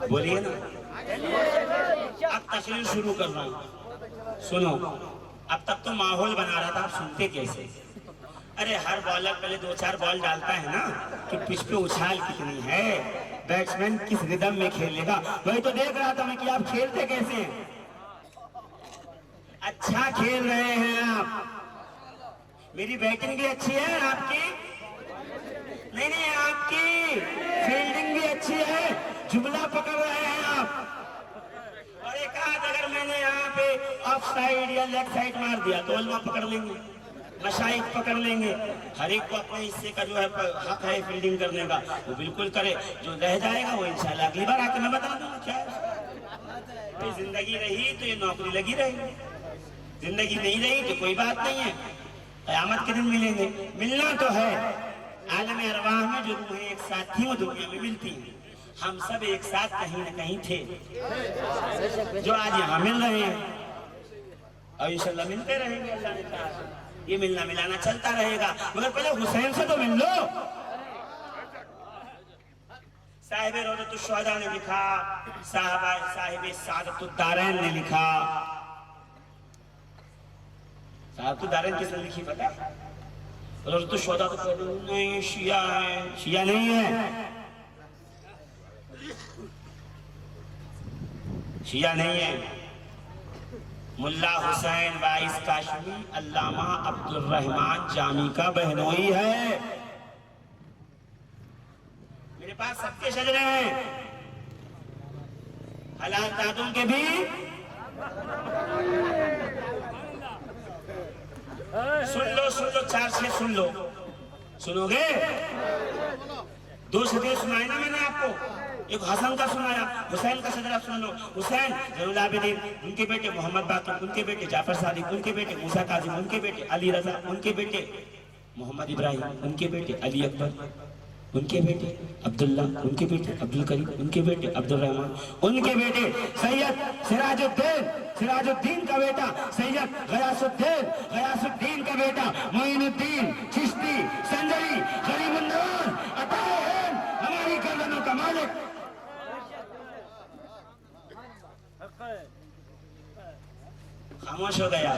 बोलिए ना। अब तकरीर शुरू कर रहा हूं, सुनो। अब तक तो माहौल बना रहा था, आप सुनते कैसे? अरे हर बॉलर पहले 2-4 बॉल डालता है ना कि पिच पे उछाल कितनी है, बैट्समैन किस रिदम में खेलेगा। वही तो देख रहा था मैं कि आप खेलते कैसे हैं। अच्छा खेल रहे हैं आप, मेरी बैटिंग भी अच्छी है, आपकी नहीं आपकी फील्डिंग भी अच्छी है, जुमला पकड़ रहे हैं आप। और एक आध अगर मैंने यहाँ पे ऑफ साइड या लेग साइड मार दिया तो उल्मा पकड़ लेंगे, मशाइख पकड़ लेंगे। हर एक को अपने हिस्से का जो है हक है फील्डिंग करने का, वो बिल्कुल करे। जो रह जाएगा वो इंशाल्लाह अगली बार आके मैं बता दूंगा क्या है। तो जिंदगी रही तो ये नौकरी लगी रहेगी, जिंदगी नहीं रही तो कोई बात नहीं है, कयामत के दिन मिलेंगे। मिलना तो है, आलम अरवाह में जो रूहें एक साथ थी वो दुनिया में मिलती हैं। हम सब एक साथ कहीं न कहीं थे, जो आज यहाँ मिल रहे हैं और इंशाल्लाह मिलते रहेंगे। अल्लाह ने कहा ये मिलना मिलाना चलता रहेगा, मगर पहले हुसैन से तो मिल लो। साहिब रौदतुश्शुहदा ने लिखा, साहिब सादतुद्दारैन ने लिखा। सादतुद्दारैन किसने लिखी पता है? रौदतुश्शुहदा तो नहीं, शिया है, शिया नहीं है, शिया नहीं है। मुल्ला हुसैन बाइस काशमी अल्लामा अब्दुल रहमान जामी का बहनोई है। मेरे पास सबके शजरे हैं, हलाल दादुम के भी। सुन लो 4 से सुन लो, सुनोगे? 2 शजरे सुनाए ना मैंने आपको, एक हसन का सुनाया, हुसैन का शजरा सुन लो। हुसैन ज़ैनुल आबिदीन, उनके बेटे मोहम्मद बाक़िर, उनके बेटे जाफर सादिक, उनके बेटे मूसा काज़िम, उनके बेटे अली रज़ा, उनके बेटे मोहम्मद इब्राहिम, उनके बेटे अली अकबर, उनके बेटे अब्दुल्ला, उनके बेटे अब्दुल करीम, उनके बेटे अब्दुल रहमान, उनके बेटे सैयद सिराजुद्दीन का बेटा सैयद गयासुद्दीन का बेटा मोइनुद्दीन चिश्ती संजरी गरीबुन्नवाज अताए हमारी गर्दनों का मालिक। खामोश हो गया।